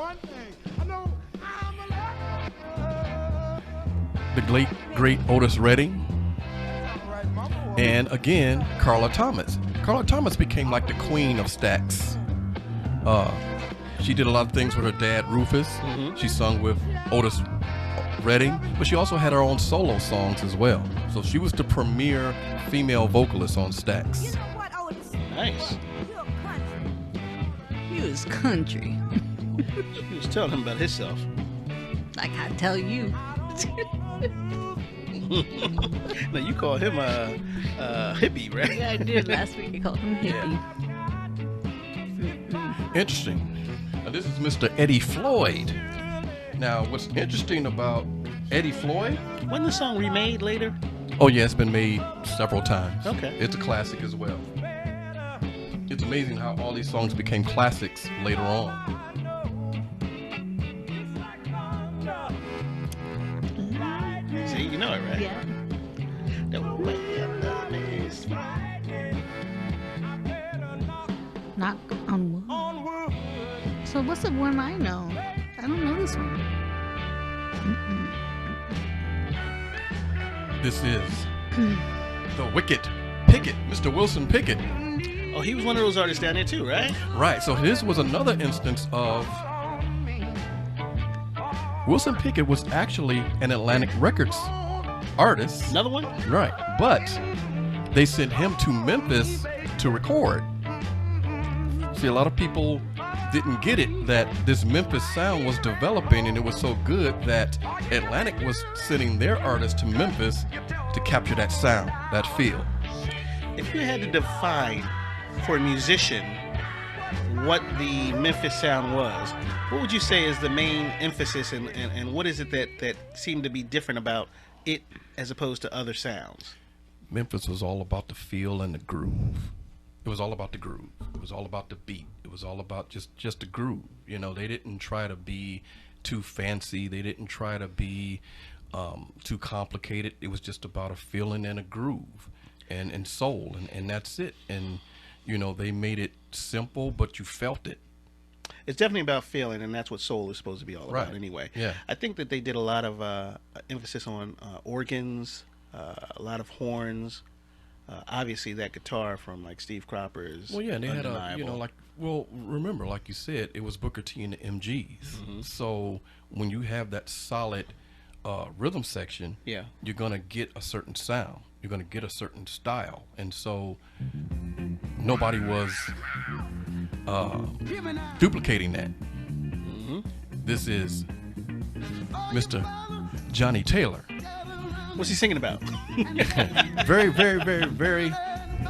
Speaker 3: The great Otis Redding. And again, Carla Thomas. Carla Thomas became like the queen of Stax. She did a lot of things with her dad, Rufus. She sung with Otis Redding, but she also had her own solo songs as well. So she was the premier female vocalist on Stax.
Speaker 2: Nice.
Speaker 1: He was country.
Speaker 2: He was telling him about himself.
Speaker 1: Like I tell you.
Speaker 2: Now you call him a hippie, right?
Speaker 1: Yeah, I did last week. I called him hippie.
Speaker 3: Interesting. Now, this is Mr. Eddie Floyd. Now, what's interesting about Eddie Floyd?
Speaker 2: Wasn't the song remade later?
Speaker 3: Oh, yeah, it's been made several times.
Speaker 2: Okay.
Speaker 3: It's a classic as well. It's amazing how all these songs became classics later on.
Speaker 2: See, you know it, right?
Speaker 1: Yeah.
Speaker 2: The way of love is
Speaker 1: Knock on wood. So what's the one I know? I don't know this one.
Speaker 3: This is the Wicked Pickett, Mr. Wilson Pickett.
Speaker 2: Oh, he was one of those artists down there too, right?
Speaker 3: Right, so this was another instance of Wilson Pickett was actually an Atlantic Records artist.
Speaker 2: Another one?
Speaker 3: Right, but they sent him to Memphis to record. See, a lot of people didn't get it that this Memphis sound was developing, and it was so good that Atlantic was sending their artists to Memphis to capture that sound, that feel.
Speaker 2: If you had to define for a musician what the Memphis sound was, what would you say is the main emphasis and what is it that seemed to be different about it as opposed to other sounds?
Speaker 3: Memphis was all about the feel and the groove. It was all about the groove. It was all about the beat. It was all about just the groove. You know, they didn't try to be too fancy. They didn't try to be too complicated. It was just about a feeling and a groove and soul, and that's it. And, you know, they made it simple, but you felt it.
Speaker 2: It's definitely about feeling, and that's what soul is supposed to be all about anyway.
Speaker 3: Yeah.
Speaker 2: I think that they did a lot of emphasis on organs, a lot of horns. Obviously, that guitar from like Steve Cropper is
Speaker 3: well, yeah, and they had
Speaker 2: undeniable.
Speaker 3: remember, like you said, it was Booker T and the MGs. So when you have that solid rhythm section,
Speaker 2: Yeah.
Speaker 3: you're gonna get a certain sound. You're gonna get a certain style, and so nobody was duplicating that. This is Mr. Johnny Taylor.
Speaker 2: What's he singing about?
Speaker 3: Very, very, very, very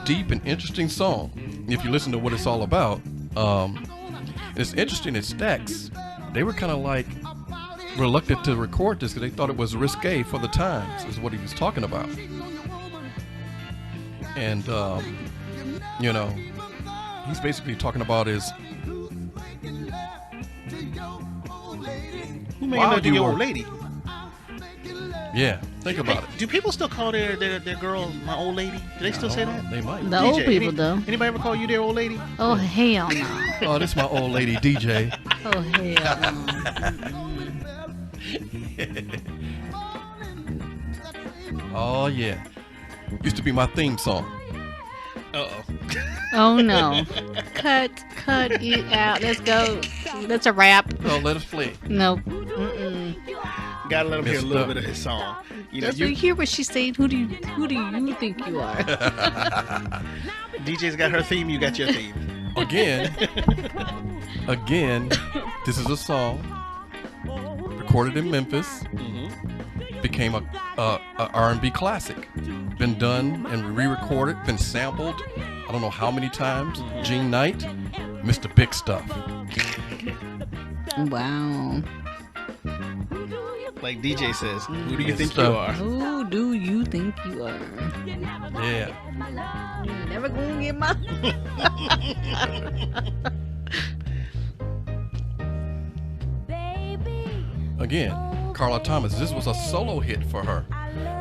Speaker 3: deep and interesting song. If you listen to what it's all about, it's interesting. It Stax, they were kind of like reluctant to record this because they thought it was risque for the times, is what he was talking about. And you know, he's basically talking about his
Speaker 2: Who made
Speaker 3: Wow,
Speaker 2: him to
Speaker 3: you
Speaker 2: your
Speaker 3: were-
Speaker 2: old lady?
Speaker 3: yeah. Think about it.
Speaker 2: Do people still call their girl my old lady? Do they still say that?
Speaker 3: They might.
Speaker 1: The old
Speaker 2: DJ,
Speaker 1: people, though.
Speaker 2: Anybody ever call you their old lady?
Speaker 1: Oh, hell no.
Speaker 3: Oh, this is my old lady DJ.
Speaker 1: Oh, hell no.
Speaker 3: Oh yeah, used to be my theme song.
Speaker 2: Uh-oh.
Speaker 1: Oh, no. Cut it out. Let's go. That's a wrap.
Speaker 3: So let us play.
Speaker 1: Nope. Mm-mm.
Speaker 2: Gotta let him hear a
Speaker 3: Messed
Speaker 2: little
Speaker 3: up.
Speaker 2: bit of his song. You know,
Speaker 1: Let's hear what she's saying. Who do you think you are?
Speaker 2: DJ's got her theme, you got your theme.
Speaker 3: Again, this is a song recorded in Memphis. Became a R&B classic. Been done and re-recorded, been sampled. I don't know how many times. Gene Knight, Mr. Big Stuff.
Speaker 1: Wow.
Speaker 2: Like DJ says, who do you
Speaker 3: Good
Speaker 2: think
Speaker 3: stuff.
Speaker 2: you are?
Speaker 1: Who do you think you are?
Speaker 3: Yeah.
Speaker 1: You're never gonna get my.
Speaker 3: Again, Carla Thomas, this was a solo hit for her.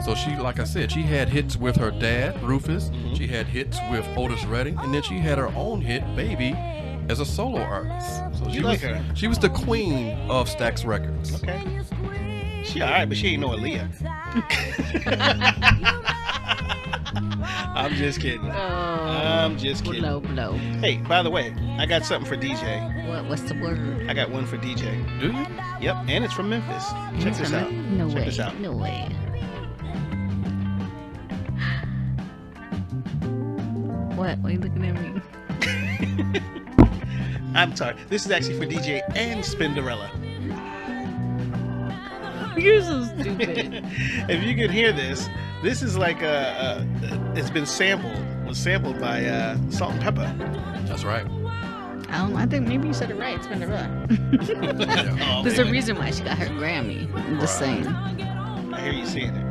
Speaker 3: So she, like I said, she had hits with her dad, Rufus. She had hits with Otis Redding, and then she had her own hit, Baby, as a solo artist. So
Speaker 2: You like her?
Speaker 3: She was the queen of Stax Records.
Speaker 2: Okay. She alright, but she ain't no Aaliyah. I'm just kidding. I'm just kidding.
Speaker 1: Blow.
Speaker 2: Hey, by the way, I got something for DJ.
Speaker 1: What's the word?
Speaker 2: I got one for DJ.
Speaker 3: Do you?
Speaker 2: Yep, and it's from Memphis. Check this out.
Speaker 1: No
Speaker 2: Check
Speaker 1: way.
Speaker 2: this out.
Speaker 1: No way. What? Why are you looking at me?
Speaker 2: I'm sorry. This is actually for DJ and Spinderella.
Speaker 1: You're so stupid.
Speaker 2: If you can hear this, this is like it's been sampled. Was sampled by Salt and Pepper.
Speaker 3: That's right.
Speaker 1: I think maybe you said it right. Spinderella.
Speaker 2: Oh,
Speaker 1: There's a
Speaker 2: man.
Speaker 1: reason why she got her Grammy. I'm just saying.
Speaker 2: I hear you saying it.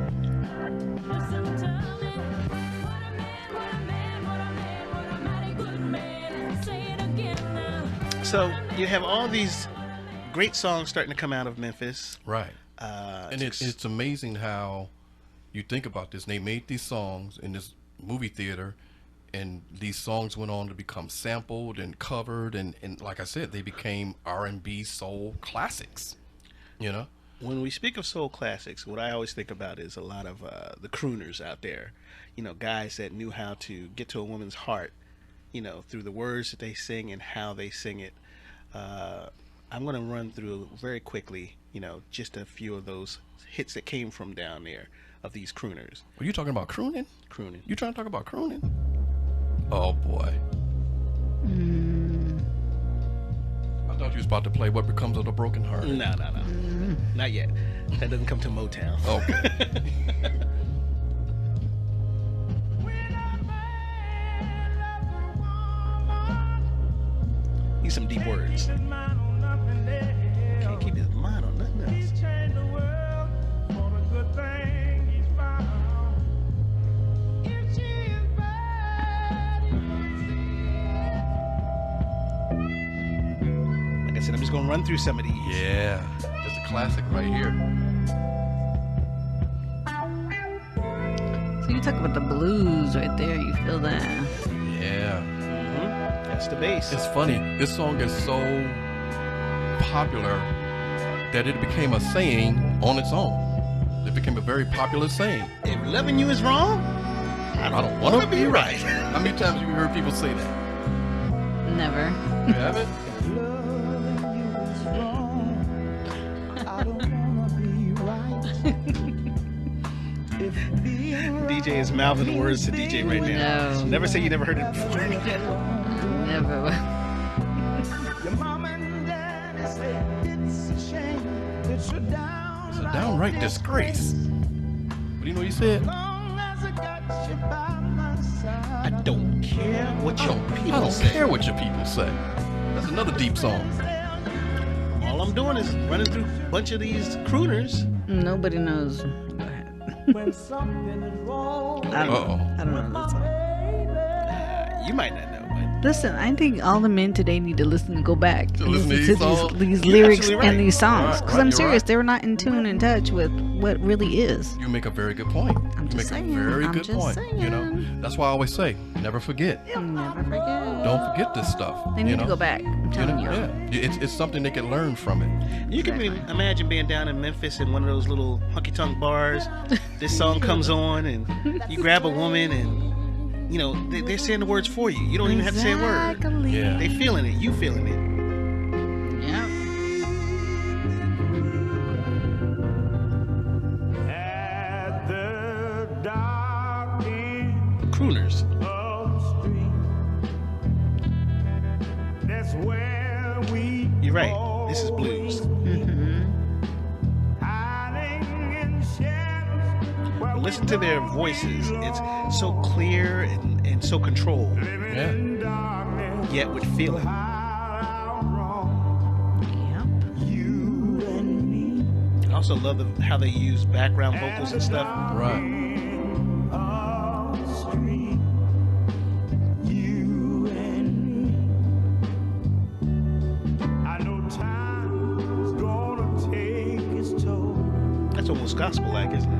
Speaker 2: So you have all these great songs starting to come out of Memphis.
Speaker 3: Right. And it's amazing how you think about this. They made these songs in this movie theater, and these songs went on to become sampled and covered, and like I said, they became R&B soul classics. You know?
Speaker 2: When we speak of soul classics, what I always think about is a lot of the crooners out there. You know, guys that knew how to get to a woman's heart, you know, through the words that they sing and how they sing it. I'm going to run through very quickly, you know, just a few of those hits that came from down there of these crooners.
Speaker 3: Were you talking about crooning?
Speaker 2: Crooning.
Speaker 3: You trying to talk about crooning? Oh boy. I thought you was about to play What Becomes of the Broken Heart.
Speaker 2: No. Not yet. That doesn't come to Motown.
Speaker 3: Okay.
Speaker 2: These some deep words. Can't keep his mind on nothing else. Like I said, I'm just gonna run through some of these.
Speaker 3: Yeah. That's a classic right here.
Speaker 1: So you talk about the blues right there. You feel that?
Speaker 3: Yeah.
Speaker 2: That's the bass.
Speaker 3: It's funny. This song is so popular that it became a saying on its own. It became a very popular saying.
Speaker 2: If loving you is wrong, I don't want to be right.
Speaker 3: How many times have you heard people say that?
Speaker 1: Never.
Speaker 3: You haven't?
Speaker 2: DJ is mouthing words to DJ right now.
Speaker 1: No.
Speaker 2: Never say you never heard it before.
Speaker 1: Never.
Speaker 4: Your mama and daddy say it's a shame. It's a
Speaker 3: It's a downright disgrace. What do you know you said?
Speaker 4: long as I got you by my side.
Speaker 2: I don't care what your
Speaker 3: I
Speaker 2: people
Speaker 3: don't
Speaker 2: say.
Speaker 3: care what your people say. That's another deep song.
Speaker 2: All I'm doing is running through a bunch of these crooners.
Speaker 1: Nobody knows. Go ahead.
Speaker 4: When something is wrong.
Speaker 1: I don't
Speaker 3: Uh-oh.
Speaker 1: know. I don't know that song.
Speaker 2: You might not know, but
Speaker 1: Listen, I think all the men today need to listen and go back
Speaker 3: To
Speaker 1: and
Speaker 3: listen to
Speaker 1: listen
Speaker 3: these
Speaker 1: to
Speaker 3: songs?
Speaker 1: these
Speaker 2: You're
Speaker 1: lyrics
Speaker 2: absolutely right.
Speaker 1: and these songs.
Speaker 3: Right,
Speaker 1: Because
Speaker 3: right,
Speaker 1: I'm
Speaker 3: you're
Speaker 1: serious,
Speaker 3: right.
Speaker 1: they were not in tune and touch with what really is.
Speaker 3: You make a very good point.
Speaker 1: I'm
Speaker 3: You
Speaker 1: just
Speaker 3: make
Speaker 1: saying,
Speaker 3: a very
Speaker 1: I'm
Speaker 3: good
Speaker 1: just
Speaker 3: point. You know,
Speaker 1: saying.
Speaker 3: that's why I always say, never forget.
Speaker 1: Never forget.
Speaker 3: Don't forget this stuff.
Speaker 1: They
Speaker 3: you
Speaker 1: need
Speaker 3: know?
Speaker 1: to go back. I'm
Speaker 3: You
Speaker 1: telling
Speaker 3: know,
Speaker 1: you.
Speaker 3: yeah. It's something they can learn from it.
Speaker 2: you can imagine being down in Memphis in one of those little honky-tonk bars. This song comes on, and you grab a woman, and you know they're saying the words for you. You don't even have to say a word.
Speaker 1: Exactly.
Speaker 3: Yeah.
Speaker 2: They feeling it. You feeling it.
Speaker 1: Yep.
Speaker 4: At the dark end
Speaker 2: Crooners.
Speaker 4: of the street, that's where we
Speaker 2: You're right. This is blues.
Speaker 1: Mm-hmm.
Speaker 4: hiding in shadows. Where
Speaker 2: But listen to their voices. It's so clear and so controlled,
Speaker 3: Yeah.
Speaker 4: in darkness,
Speaker 2: yet with feeling.
Speaker 4: hide our wrong.
Speaker 1: Yep.
Speaker 4: You and me.
Speaker 2: I also love how they use background vocals and stuff.
Speaker 3: Right.
Speaker 4: Of the street, you and me. I know time's gonna take its toll.
Speaker 2: That's almost gospel-like, isn't it?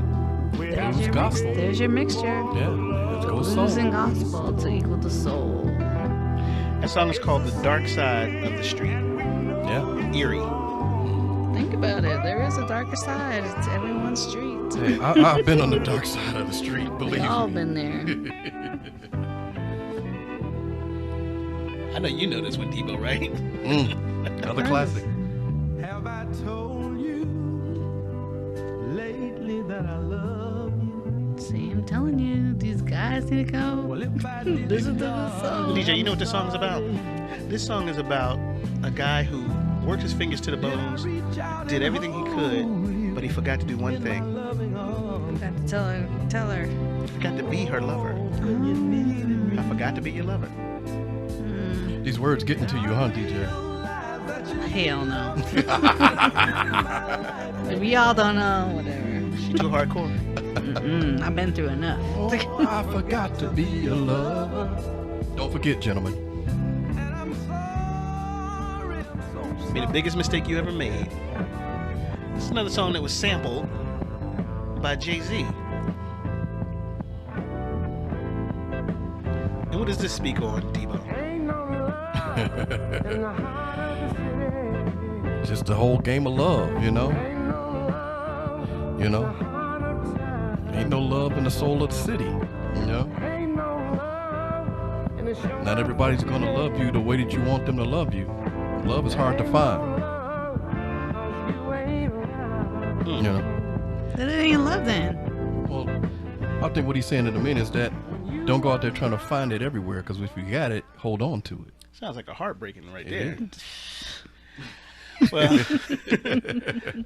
Speaker 1: There's your,
Speaker 3: gospel.
Speaker 1: there's your mixture.
Speaker 3: Yeah. Let's go
Speaker 1: Blues
Speaker 3: soul.
Speaker 1: and gospel to equal to soul.
Speaker 2: That song is called "The Dark Side of the Street."
Speaker 3: Yeah.
Speaker 2: Eerie.
Speaker 1: Think about it. There is a darker side to everyone's street.
Speaker 3: Hey, I've been on the dark side of the street. Believe
Speaker 1: We've all
Speaker 3: me.
Speaker 1: been there.
Speaker 2: I know you know this one, Debo, right?
Speaker 3: Another classic.
Speaker 4: Have I told you lately that I love you?
Speaker 1: See, I'm telling you, these guys need to go
Speaker 4: Well, if I did
Speaker 1: listen to this song.
Speaker 2: DJ, you know what this song's about? This song is about a guy who worked his fingers to the bones, did everything he could, but he forgot to do one thing.
Speaker 1: Got to tell her.
Speaker 2: He forgot to be her lover. I forgot to be your lover.
Speaker 3: These words getting to you, huh, DJ?
Speaker 1: Hell no. If y'all don't know, whatever.
Speaker 2: She too hardcore.
Speaker 1: I've been through enough.
Speaker 3: Oh, I forgot to be your lover. Don't forget, gentlemen.
Speaker 2: Made the biggest mistake you ever made. It's another song that was sampled by Jay-Z. And what does this speak on, Debo?
Speaker 3: Just the whole game of love, you know? You know? Ain't no love in the soul of the city, you know? Not everybody's gonna love you the way that you want them to love you. Love is hard to find. You know?
Speaker 1: That ain't love then.
Speaker 3: Well, I think what he's saying to the men is that don't go out there trying to find it everywhere, because if you got it, hold on to it.
Speaker 2: Sounds like a heartbreaking right
Speaker 3: It
Speaker 2: there.
Speaker 3: is.
Speaker 2: Well,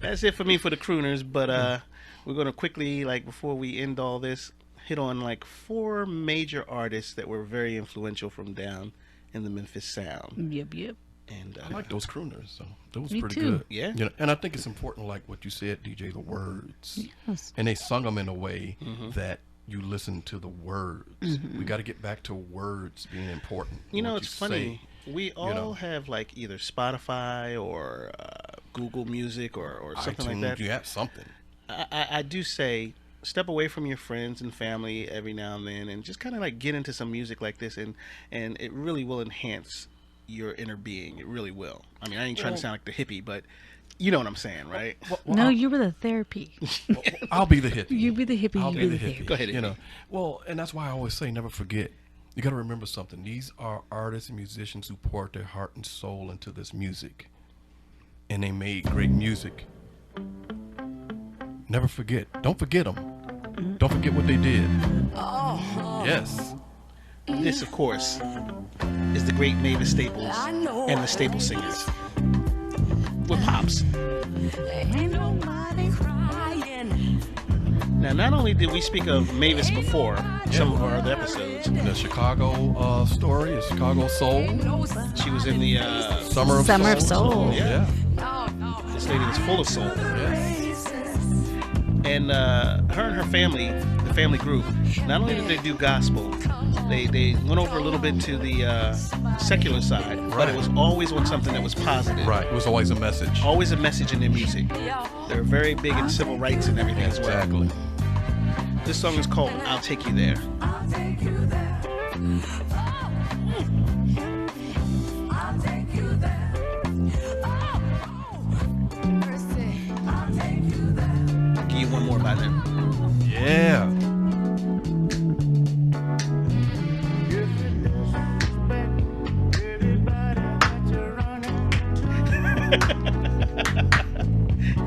Speaker 2: that's it for me for the crooners, but we're going to quickly, like before we end all this, hit on like 4 major artists that were very influential from down in the Memphis sound.
Speaker 1: Yep.
Speaker 2: And
Speaker 3: I like those crooners, so those
Speaker 1: Me
Speaker 3: pretty
Speaker 1: too.
Speaker 3: good.
Speaker 2: Yeah.
Speaker 3: You know, and I think it's important, like what you said, DJ, the words.
Speaker 1: Yes.
Speaker 3: And they sung them in a way that you listen to the words. We got to get back to words being important.
Speaker 2: You know,
Speaker 3: What
Speaker 2: it's funny.
Speaker 3: say.
Speaker 2: We all
Speaker 3: know.
Speaker 2: have like either Spotify or Google Music or something like
Speaker 3: iTunes,
Speaker 2: that.
Speaker 3: You have something.
Speaker 2: I do say step away from your friends and family every now and then and just kind of like get into some music like this, and it really will enhance your inner being. It really will. I mean, I ain't trying to sound like the hippie, but you know what I'm saying, right?
Speaker 1: No, you were the therapy.
Speaker 3: I'll be the hippie.
Speaker 1: You be the hippie.
Speaker 3: I'll
Speaker 1: You
Speaker 3: be
Speaker 1: be
Speaker 3: the
Speaker 1: the
Speaker 3: hippie.
Speaker 1: therapy.
Speaker 2: Go ahead,
Speaker 3: You
Speaker 2: hippie.
Speaker 3: know, well, and that's why I always say, never forget. You got to remember something. These are artists and musicians who poured their heart and soul into this music, and they made great music. Never forget. Don't forget them. Don't forget what they did. Yes.
Speaker 2: This, of course, is the great Mavis Staples and the Staple Singers with Pops.
Speaker 5: Ain't nobody crying.
Speaker 2: Now, not only did we speak of Mavis before some of our other episodes,
Speaker 3: The Chicago story, the Chicago Soul,
Speaker 2: she was in the
Speaker 3: Summer of
Speaker 1: Summer
Speaker 3: Soul.
Speaker 1: of Soul.
Speaker 3: Yeah.
Speaker 2: this lady was full of soul.
Speaker 3: Yes.
Speaker 2: And her and her family, the family group, not only did they do gospel, they went over a little bit to the secular side, but it was always on something that was positive.
Speaker 3: Right. It was always a message.
Speaker 2: Always a message in their music. They're very big in civil rights and everything as well.
Speaker 3: Exactly.
Speaker 2: This song is called I'll Take You There.
Speaker 5: I'll take you there. I'll take you there. Mercy. I'll take you there.
Speaker 2: I'll give you one more by them.
Speaker 3: Yeah.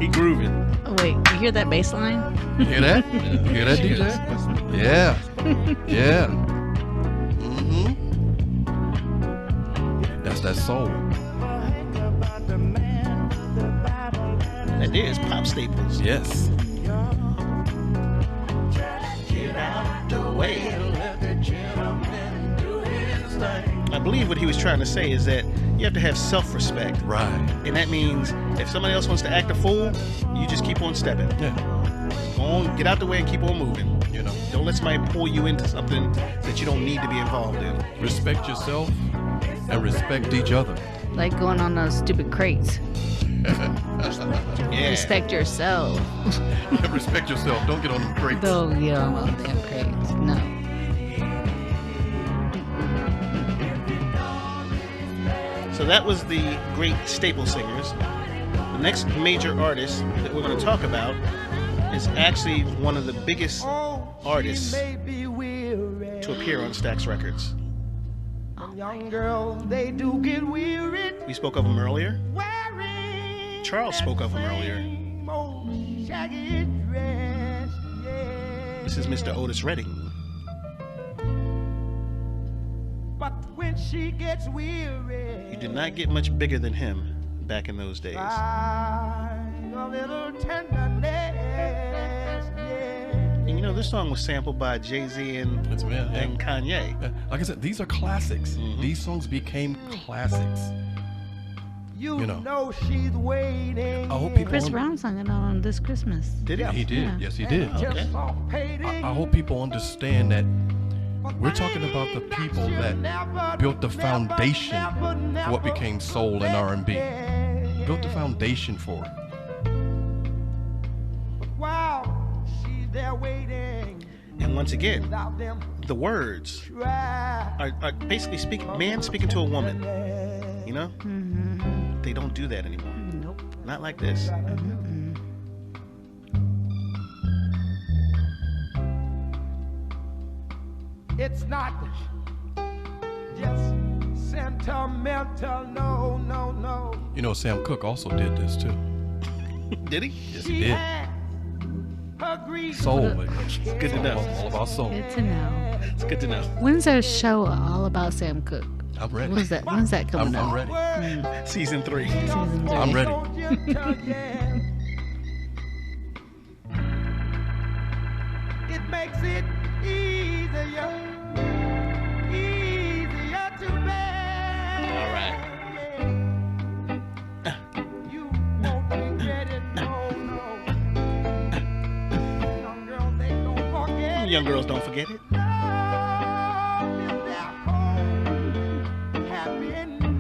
Speaker 2: He grooving.
Speaker 1: Oh, wait, you hear that bass line?
Speaker 3: You hear that? You hear that, DJ? Yeah. Yeah. That's that soul.
Speaker 2: That is Pop Staples.
Speaker 3: Yes.
Speaker 2: Get out the way. I believe what he was trying to say is that you have to have self-respect.
Speaker 3: Right.
Speaker 2: And that means if somebody else wants to act a fool, you just keep on stepping.
Speaker 3: Yeah.
Speaker 2: Go on, get out the way and keep on moving.
Speaker 3: You know,
Speaker 2: Don't let somebody pull you into something that you don't need to be involved in.
Speaker 3: respect yourself and respect each other.
Speaker 1: Like going on those stupid crates.
Speaker 2: Yeah.
Speaker 1: Respect yourself.
Speaker 3: Respect yourself. Don't get on them crates.
Speaker 1: Don't get on those damn crates. No.
Speaker 2: So that was the great Staple Singers. The next major artist that we're going to talk about is actually one of the biggest artists to appear on Stax Records.
Speaker 4: Young girls, they do get weary.
Speaker 2: We spoke of him earlier.
Speaker 4: Wearing
Speaker 2: Charles spoke of him earlier.
Speaker 4: same old shaggy dress, yeah.
Speaker 2: This is Mr. Otis Redding.
Speaker 4: But when she gets weary,
Speaker 2: You did not get much bigger than him back in those days.
Speaker 4: a little tenderness, yeah.
Speaker 2: And you know, this song was sampled by Jay-Z and,
Speaker 3: It's man, yeah.
Speaker 2: and Kanye.
Speaker 3: Yeah. Like I said, these are classics. These songs became classics.
Speaker 4: You
Speaker 3: know.
Speaker 4: know she's waiting.
Speaker 3: I hope people
Speaker 1: Chris Brown sung it on this Christmas.
Speaker 2: Did he?
Speaker 3: He did.
Speaker 1: Yeah.
Speaker 3: Yes, he did.
Speaker 2: Okay.
Speaker 4: Just off payday.
Speaker 3: I hope people understand that we're talking about the people that built the foundation for what became soul and R&B. Built the foundation for it.
Speaker 4: While she's there waiting,
Speaker 2: And once again,
Speaker 4: without them
Speaker 2: the words
Speaker 4: try.
Speaker 2: are basically man speaking to a woman. You know?
Speaker 1: Mm-hmm.
Speaker 2: They don't do that anymore.
Speaker 1: Nope.
Speaker 2: Not like this.
Speaker 4: It's not just sentimental, no, no, no.
Speaker 3: You know, Sam Cooke also did this too.
Speaker 2: Did he?
Speaker 3: Yes,
Speaker 4: She
Speaker 3: he did.
Speaker 4: had her grief.
Speaker 3: Soul. It's
Speaker 2: good to know.
Speaker 3: All about soul.
Speaker 1: Good to know.
Speaker 2: It's good to know.
Speaker 1: When's our show all about Sam Cooke?
Speaker 3: I'm ready.
Speaker 1: When's that coming
Speaker 3: I'm
Speaker 1: up?
Speaker 3: ready.
Speaker 2: Season 3.
Speaker 1: Season 3.
Speaker 3: I'm ready.
Speaker 4: It makes it easier to bear.
Speaker 2: All right.
Speaker 4: You won't regret it, no, no. Young girls, they don't forget.
Speaker 2: Young girls don't forget it.
Speaker 4: Love is their home, happiness,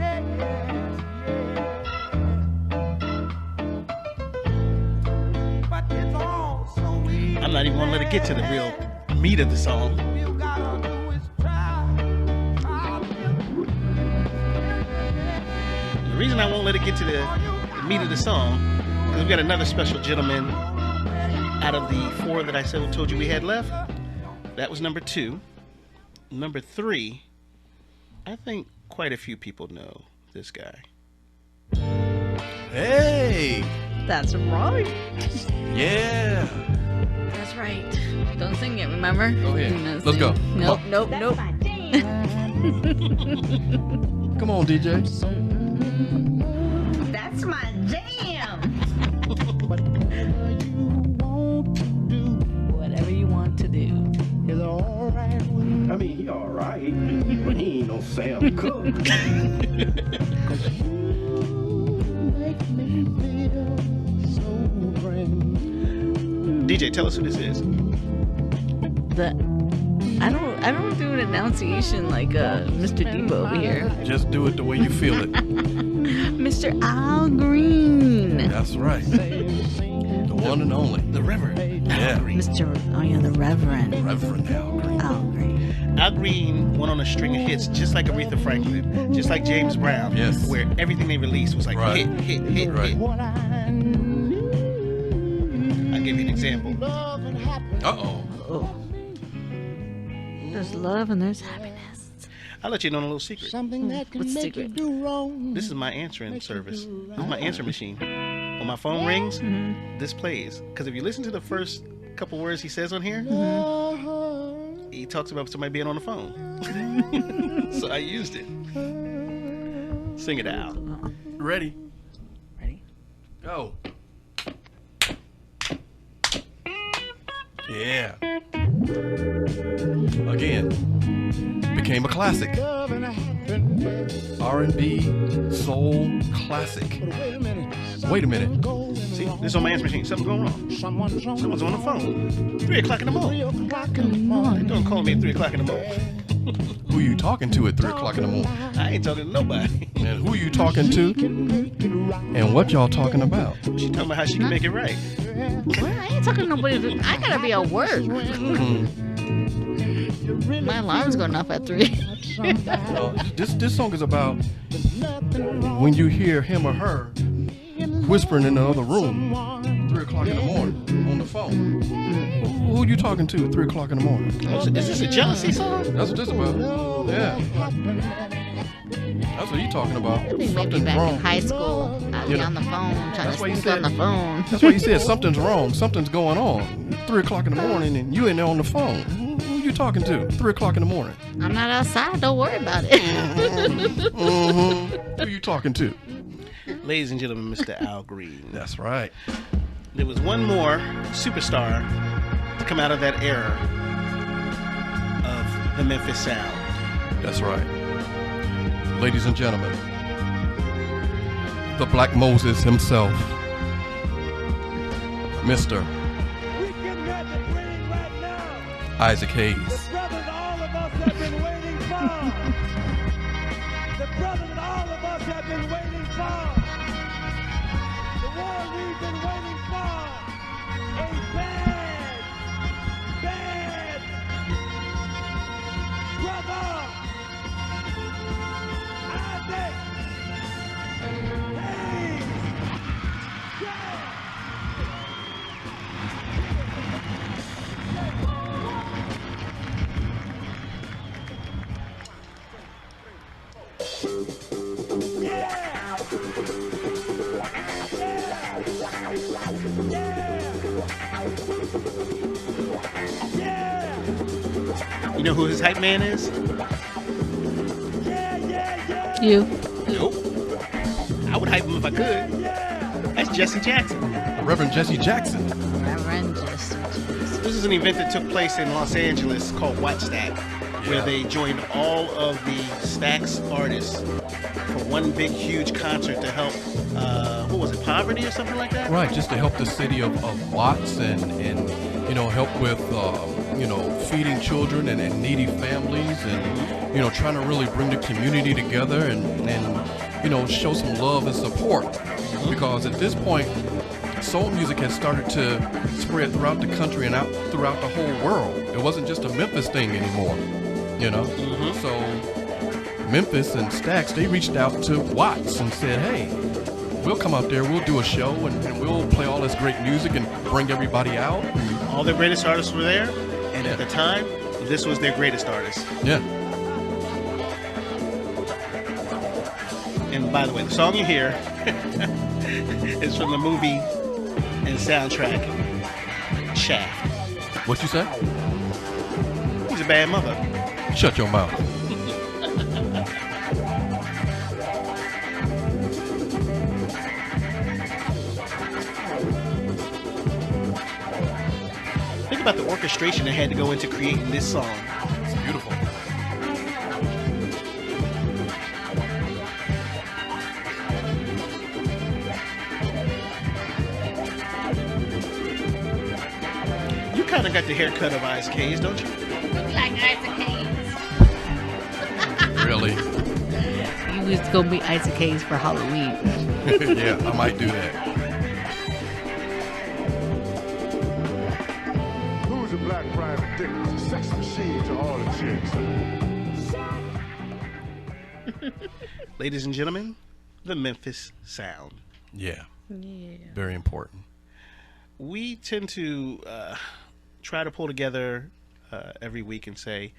Speaker 4: yeah. But it's all so easy.
Speaker 2: I'm not even gonna let it get to the real meat of the song.
Speaker 4: You gotta do is try.
Speaker 2: The reason I won't let it get to the meat of the song is we've got another special gentleman out of the 4 that I told you we had left. That was number 2. Number 3, I think quite a few people know this guy.
Speaker 3: Hey,
Speaker 1: That's right.
Speaker 3: Yeah.
Speaker 1: That's right. Don't sing it, remember?
Speaker 3: Go ahead.
Speaker 1: Do not
Speaker 3: Let's
Speaker 1: sing.
Speaker 3: go.
Speaker 1: Nope, nope,
Speaker 5: That's
Speaker 1: nope.
Speaker 5: my jam.
Speaker 3: Come on, DJ.
Speaker 5: That's my jam.
Speaker 1: Whatever you want to do.
Speaker 4: Is all right with me.
Speaker 3: I mean, he all right, but he ain't no Sam Cooke.
Speaker 4: Make me feel so grand.
Speaker 2: DJ, tell us who this is.
Speaker 1: I don't do an enunciation like Mr. Debo over here.
Speaker 3: Just do it the way you feel it.
Speaker 1: Mr. Al Green.
Speaker 3: That's right. The one and only.
Speaker 2: The Reverend
Speaker 3: Yeah.
Speaker 2: Al Green.
Speaker 1: The Reverend
Speaker 3: Reverend Al Green.
Speaker 1: Al Green.
Speaker 2: Al Green went on a string of hits just like Aretha Franklin, just like James Brown,
Speaker 3: Yes.
Speaker 2: where everything they released was like
Speaker 3: Right.
Speaker 2: hit.
Speaker 3: Right.
Speaker 4: What I need,
Speaker 2: I'll give you an example.
Speaker 4: love and happiness.
Speaker 3: Uh-oh.
Speaker 1: Oh. There's love and there's happiness.
Speaker 2: I'll let you know a little secret.
Speaker 4: Something that can
Speaker 1: What's the
Speaker 4: make you
Speaker 1: secret?
Speaker 4: do wrong.
Speaker 2: This is my answering service. This is my answer machine. When my phone rings, this plays. Because if you listen to the first couple words he says on here, he talks about somebody being on the phone. So I used it. Sing it out.
Speaker 3: Ready?
Speaker 1: Ready?
Speaker 3: Go. Yeah. Again. Became a classic.
Speaker 4: Love and happiness.
Speaker 3: R&B soul classic.
Speaker 4: But wait a minute.
Speaker 3: Wait a minute.
Speaker 4: Going
Speaker 2: See,
Speaker 4: wrong.
Speaker 2: this is on my answer machine. Something's going wrong. Someone's on the phone. 3 o'clock in the
Speaker 4: 3
Speaker 2: morning.
Speaker 4: o'clock in the morning.
Speaker 2: Don't call me at 3 o'clock in the morning.
Speaker 3: Who you talking to at 3 o'clock in the morning?
Speaker 2: I ain't talking to nobody.
Speaker 3: And who you talking to? And what y'all talking about?
Speaker 2: She talking about how she can make it right.
Speaker 1: What? I ain't talking to nobody. I gotta be at work. My alarm's going off at 3.
Speaker 3: This song is about when you hear him or her whispering in the other room 3 o'clock in the morning on the phone. Who you talking to at 3 o'clock in the morning?
Speaker 2: Is this a jealousy song?
Speaker 3: That's what this about. Yeah. That's what he talking about.
Speaker 1: I think maybe
Speaker 3: Something's
Speaker 1: back
Speaker 3: wrong.
Speaker 1: in high school, I'd be
Speaker 3: You know,
Speaker 1: on the phone trying
Speaker 3: that's
Speaker 1: to
Speaker 3: what he
Speaker 1: sneak on
Speaker 3: said.
Speaker 1: the phone.
Speaker 3: That's why he said something's wrong. Something's going on. 3 o'clock in the morning and you in there on the phone. Who you talking to? 3 o'clock in the morning.
Speaker 1: I'm not outside. Don't worry about it.
Speaker 3: Who you talking to?
Speaker 2: Ladies and gentlemen, Mr. Al Green.
Speaker 3: That's right.
Speaker 2: There was one more superstar to come out of that era of the Memphis sound.
Speaker 3: That's right. Ladies and gentlemen, the Black Moses himself, Mr.
Speaker 6: We getting ready to bring right now
Speaker 3: Isaac Hayes.
Speaker 6: the brother that all of us have been waiting for. The brother that all of us have been waiting for. The one we've been waiting for. A bad, bad brother. Isaac Hayes. Yeah.
Speaker 2: You know who his hype man is?
Speaker 1: You.
Speaker 2: Nope. I would hype him if I could. That's Jesse Jackson.
Speaker 3: Reverend Jesse Jackson.
Speaker 1: Reverend Jesse.
Speaker 2: This is an event that took place in Los Angeles called White Stack, where
Speaker 3: Yeah.
Speaker 2: they joined all of the Stax artists for one big, huge concert to help, what was it, poverty or something like that?
Speaker 3: Right, just to help the city of Watts and you know, help with, you know, feeding children and needy families and, you know, trying to really bring the community together and you know, show some love and support. Because at this point, soul music had started to spread throughout the country and out throughout the whole world. It wasn't just a Memphis thing anymore, you know? So Memphis and Stax, they reached out to Watts and said, hey, we'll come out there, we'll do a show, and we'll play all this great music and bring everybody out.
Speaker 2: All their greatest artists were there, and at the time, this was their greatest artist.
Speaker 3: Yeah.
Speaker 2: And by the way, the song you hear It's from the movie and soundtrack Shaft.
Speaker 3: What you say?
Speaker 2: He's a bad mother.
Speaker 3: Shut your mouth.
Speaker 2: Think about the orchestration that had to go into creating this song.
Speaker 3: It's beautiful.
Speaker 2: You kind of got the haircut of Ice K's, don't you?
Speaker 1: Like Isaac Hayes.
Speaker 3: Really?
Speaker 1: He was gonna be Isaac Hayes for Halloween.
Speaker 3: Yeah, I might do that.
Speaker 6: Who's a black private dick? Sex machine to all the chicks.
Speaker 2: Ladies and gentlemen, the Memphis sound.
Speaker 3: Yeah,
Speaker 1: Yeah.
Speaker 3: very important.
Speaker 2: We tend to try to pull together every week and say,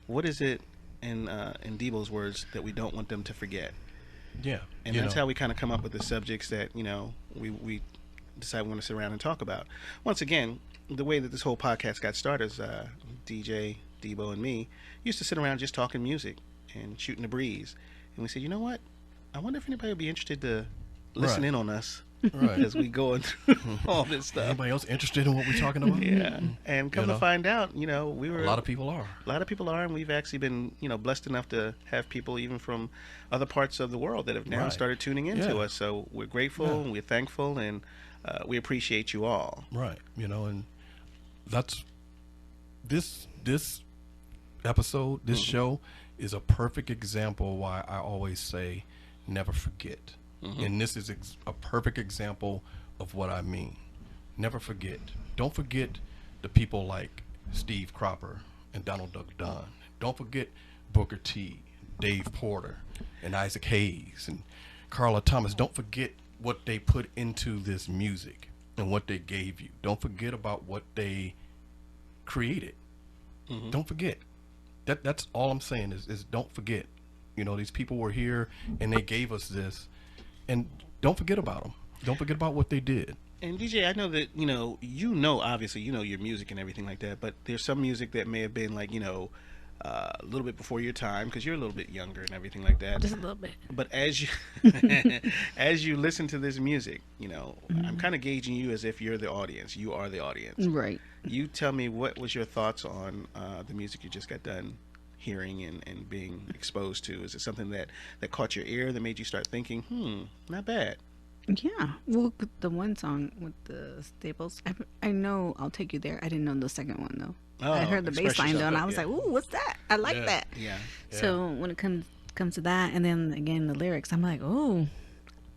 Speaker 2: what is it, in Debo's words, that we don't want them to forget?
Speaker 3: Yeah,
Speaker 2: And that's how we kind of come up with the subjects that, we decide we want to sit around and talk about. Once again, the way that this whole podcast got started is DJ, Debo, and me used to sit around just talking music and shooting the breeze. And we said, you know what? I wonder if anybody would be interested to listen
Speaker 3: Right.
Speaker 2: in on us
Speaker 3: Right.
Speaker 2: as we go through all this stuff.
Speaker 3: Anybody else interested in what we're talking about?
Speaker 2: Yeah. And come
Speaker 3: You
Speaker 2: to
Speaker 3: know?
Speaker 2: find out, we were
Speaker 3: A lot of people are.
Speaker 2: a lot of people are, and we've actually been, blessed enough to have people even from other parts of the world that have now
Speaker 3: Right.
Speaker 2: started tuning into
Speaker 3: Yeah.
Speaker 2: us. So we're grateful,
Speaker 3: Yeah.
Speaker 2: and we're thankful, and we appreciate you all.
Speaker 3: Right. And that's this episode, this show is a perfect example why I always say never forget. And this is a perfect example of what I mean. Never forget. Don't forget the people like Steve Cropper and Donald Duck Dunn. Don't forget Booker T, Dave Porter, and Isaac Hayes and Carla Thomas. Don't forget what they put into this music and what they gave you. Don't forget about what they created. Don't forget. That's all I'm saying is don't forget. These people were here and they gave us this, and don't forget about them. Don't forget about what they did.
Speaker 2: And DJ, I know that obviously your music and everything like that, but there's some music that may have been like a little bit before your time because you're a little bit younger and everything like that.
Speaker 1: Just a little bit.
Speaker 2: But as you as you listen to this music, I'm kind of gauging you as if you're the audience. You are the audience.
Speaker 1: Right.
Speaker 2: You tell me, what was your thoughts on the music you just got done hearing and being exposed to? Is it something that caught your ear, that made you start thinking, not bad?
Speaker 1: Yeah. Well, the one song with the staples, I know I'll Take You There. I didn't know the second one, though. I heard the
Speaker 2: Express
Speaker 1: bass line, though, and
Speaker 2: Yourself,
Speaker 1: I was
Speaker 2: yeah.
Speaker 1: like, ooh, what's that? I like
Speaker 3: Yeah.
Speaker 1: that.
Speaker 2: Yeah.
Speaker 1: So when it comes to that, and then again the lyrics, I'm like, oh,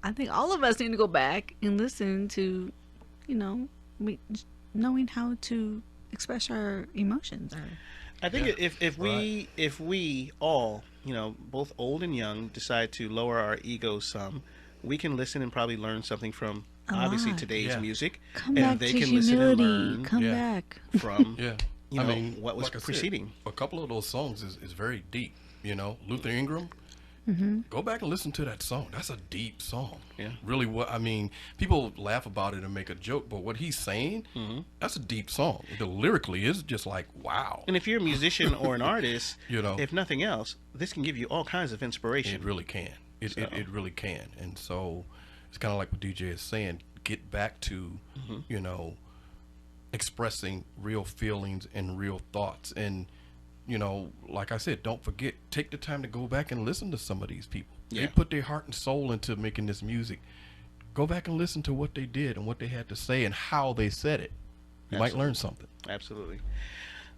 Speaker 1: I think all of us need to go back and listen to, knowing how to express our emotions.
Speaker 2: I think if we all, both old and young, decide to lower our egos some, we can listen and probably learn something from obviously
Speaker 1: lot.
Speaker 2: today's
Speaker 3: Yeah.
Speaker 2: music,
Speaker 1: Come
Speaker 2: and
Speaker 1: back
Speaker 2: they
Speaker 1: to
Speaker 2: can listen and
Speaker 1: humility.
Speaker 2: learn
Speaker 1: Come
Speaker 3: Yeah.
Speaker 1: back.
Speaker 2: from
Speaker 3: Yeah.
Speaker 2: what was
Speaker 3: like I said,
Speaker 2: preceding.
Speaker 3: a couple of those songs is very deep. Luther Ingram. Go back and listen to that song. That's a deep song.
Speaker 2: Yeah.
Speaker 3: Really, people laugh about it and make a joke, but what he's saying, that's a deep song. The lyrically is just like, wow.
Speaker 2: And if you're a musician or an artist,
Speaker 3: You know.
Speaker 2: if nothing else, this can give you all kinds of inspiration.
Speaker 3: It really can. It really can. And so it's kind of like what DJ is saying. Get back to, expressing real feelings and real thoughts. And, like I said, don't forget, take the time to go back and listen to some of these people.
Speaker 2: Yeah.
Speaker 3: They put their heart and soul into making this music. Go back and listen to what they did and what they had to say and how they said it. You might learn something.
Speaker 2: Absolutely.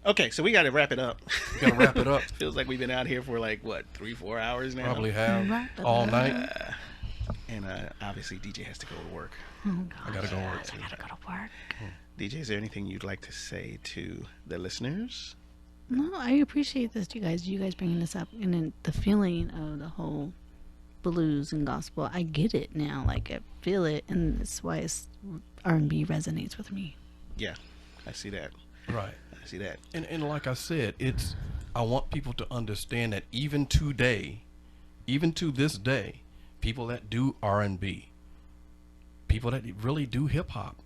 Speaker 2: Okay, so we got to wrap it up.
Speaker 3: We got to wrap it up.
Speaker 2: Feels like we've been out here for 3-4 hours now.
Speaker 3: Probably have
Speaker 1: Wrap it
Speaker 3: all
Speaker 1: up.
Speaker 3: night.
Speaker 2: And obviously DJ has to go to work.
Speaker 3: I got to go work too.
Speaker 1: I gotta go to work.
Speaker 2: DJ, is there anything you'd like to say to the listeners?
Speaker 1: No, I appreciate this, you guys bringing this up, and then the feeling of the whole blues and gospel. I get it now, like I feel it, and that's why R&B resonates with me.
Speaker 2: Yeah, I see that.
Speaker 3: Right.
Speaker 2: I see that.
Speaker 3: And like I said, I want people to understand that even today, even to this day, people that do R&B, people that really do hip hop.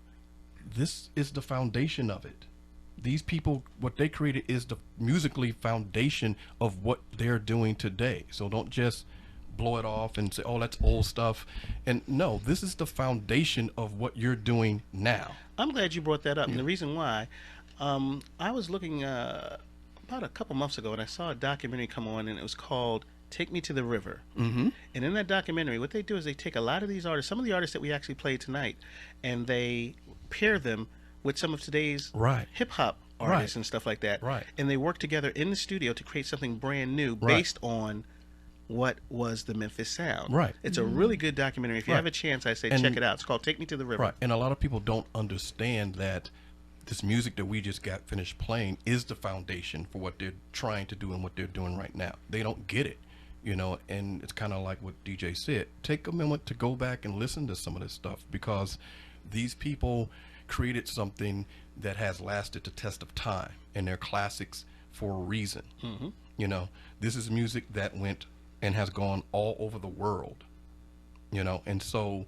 Speaker 3: This is the foundation of it. These people, what they created is the musically foundation of what they're doing today. So don't just blow it off and say, oh, that's old stuff. And no, this is the foundation of what you're doing now.
Speaker 2: I'm glad you brought that up. And the reason why, I was looking about a couple months ago, and I saw a documentary come on, and it was called Take Me to the River. Mm-hmm. And in that documentary, what they do is they take a lot of these artists, some of the artists that we actually played tonight, and they pair them with some of today's hip-hop artists and stuff like that.
Speaker 3: Right.
Speaker 2: And they work together in the studio to create something brand new based on what was the Memphis sound.
Speaker 3: Right.
Speaker 2: It's a really good documentary. If you have a chance, I say check it out. It's called Take Me to the River.
Speaker 3: Right. And a lot of people don't understand that this music that we just got finished playing is the foundation for what they're trying to do and what they're doing right now. They don't get it, you know, and it's kind of like what DJ said. Take a moment to go back and listen to some of this stuff, because these people created something that has lasted the test of time, and they're classics for a reason. Mm-hmm. You know, this is music that went and has gone all over the world, you know, and so,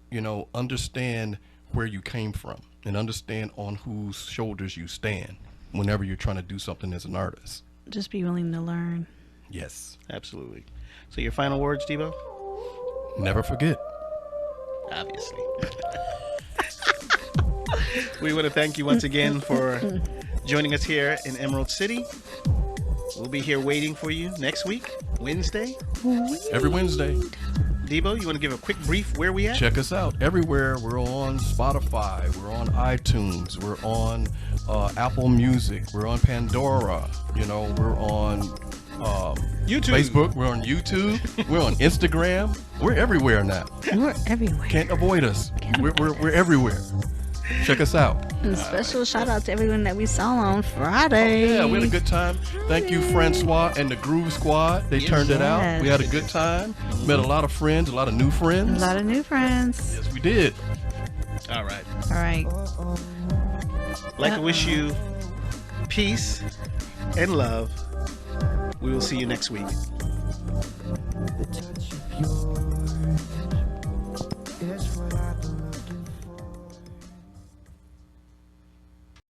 Speaker 3: you know, understand where you came from and understand on whose shoulders you stand whenever you're trying to do something as an artist.
Speaker 1: Just be willing to learn.
Speaker 3: Yes.
Speaker 2: Absolutely. So your final words, Debo?
Speaker 3: Never forget.
Speaker 2: Obviously. We want to thank you once again for joining us here in Emerald City. We'll be here waiting for you next week, Wednesday.
Speaker 3: Every Wednesday.
Speaker 2: Debo, you want to give a quick brief where we at?
Speaker 3: Check us out everywhere. We're on Spotify. We're on iTunes. We're on Apple Music. We're on Pandora. You know, we're on
Speaker 2: YouTube.
Speaker 3: Facebook. We're on YouTube. We're on Instagram. We're everywhere now.
Speaker 1: We're everywhere.
Speaker 3: Can't avoid us. We're everywhere. Check us out.
Speaker 1: And special shout out to everyone that we saw on Friday.
Speaker 3: Yeah, we had a good time. Thank you, Francois and the Groove Squad. They turned it out. We had a good time. Met a lot of friends, a lot of new friends.
Speaker 1: A lot of new friends.
Speaker 3: Yes, we did.
Speaker 2: All right.
Speaker 1: All right.
Speaker 2: Like to wish you peace and love. We will see you next week.
Speaker 4: The touch of yours is what I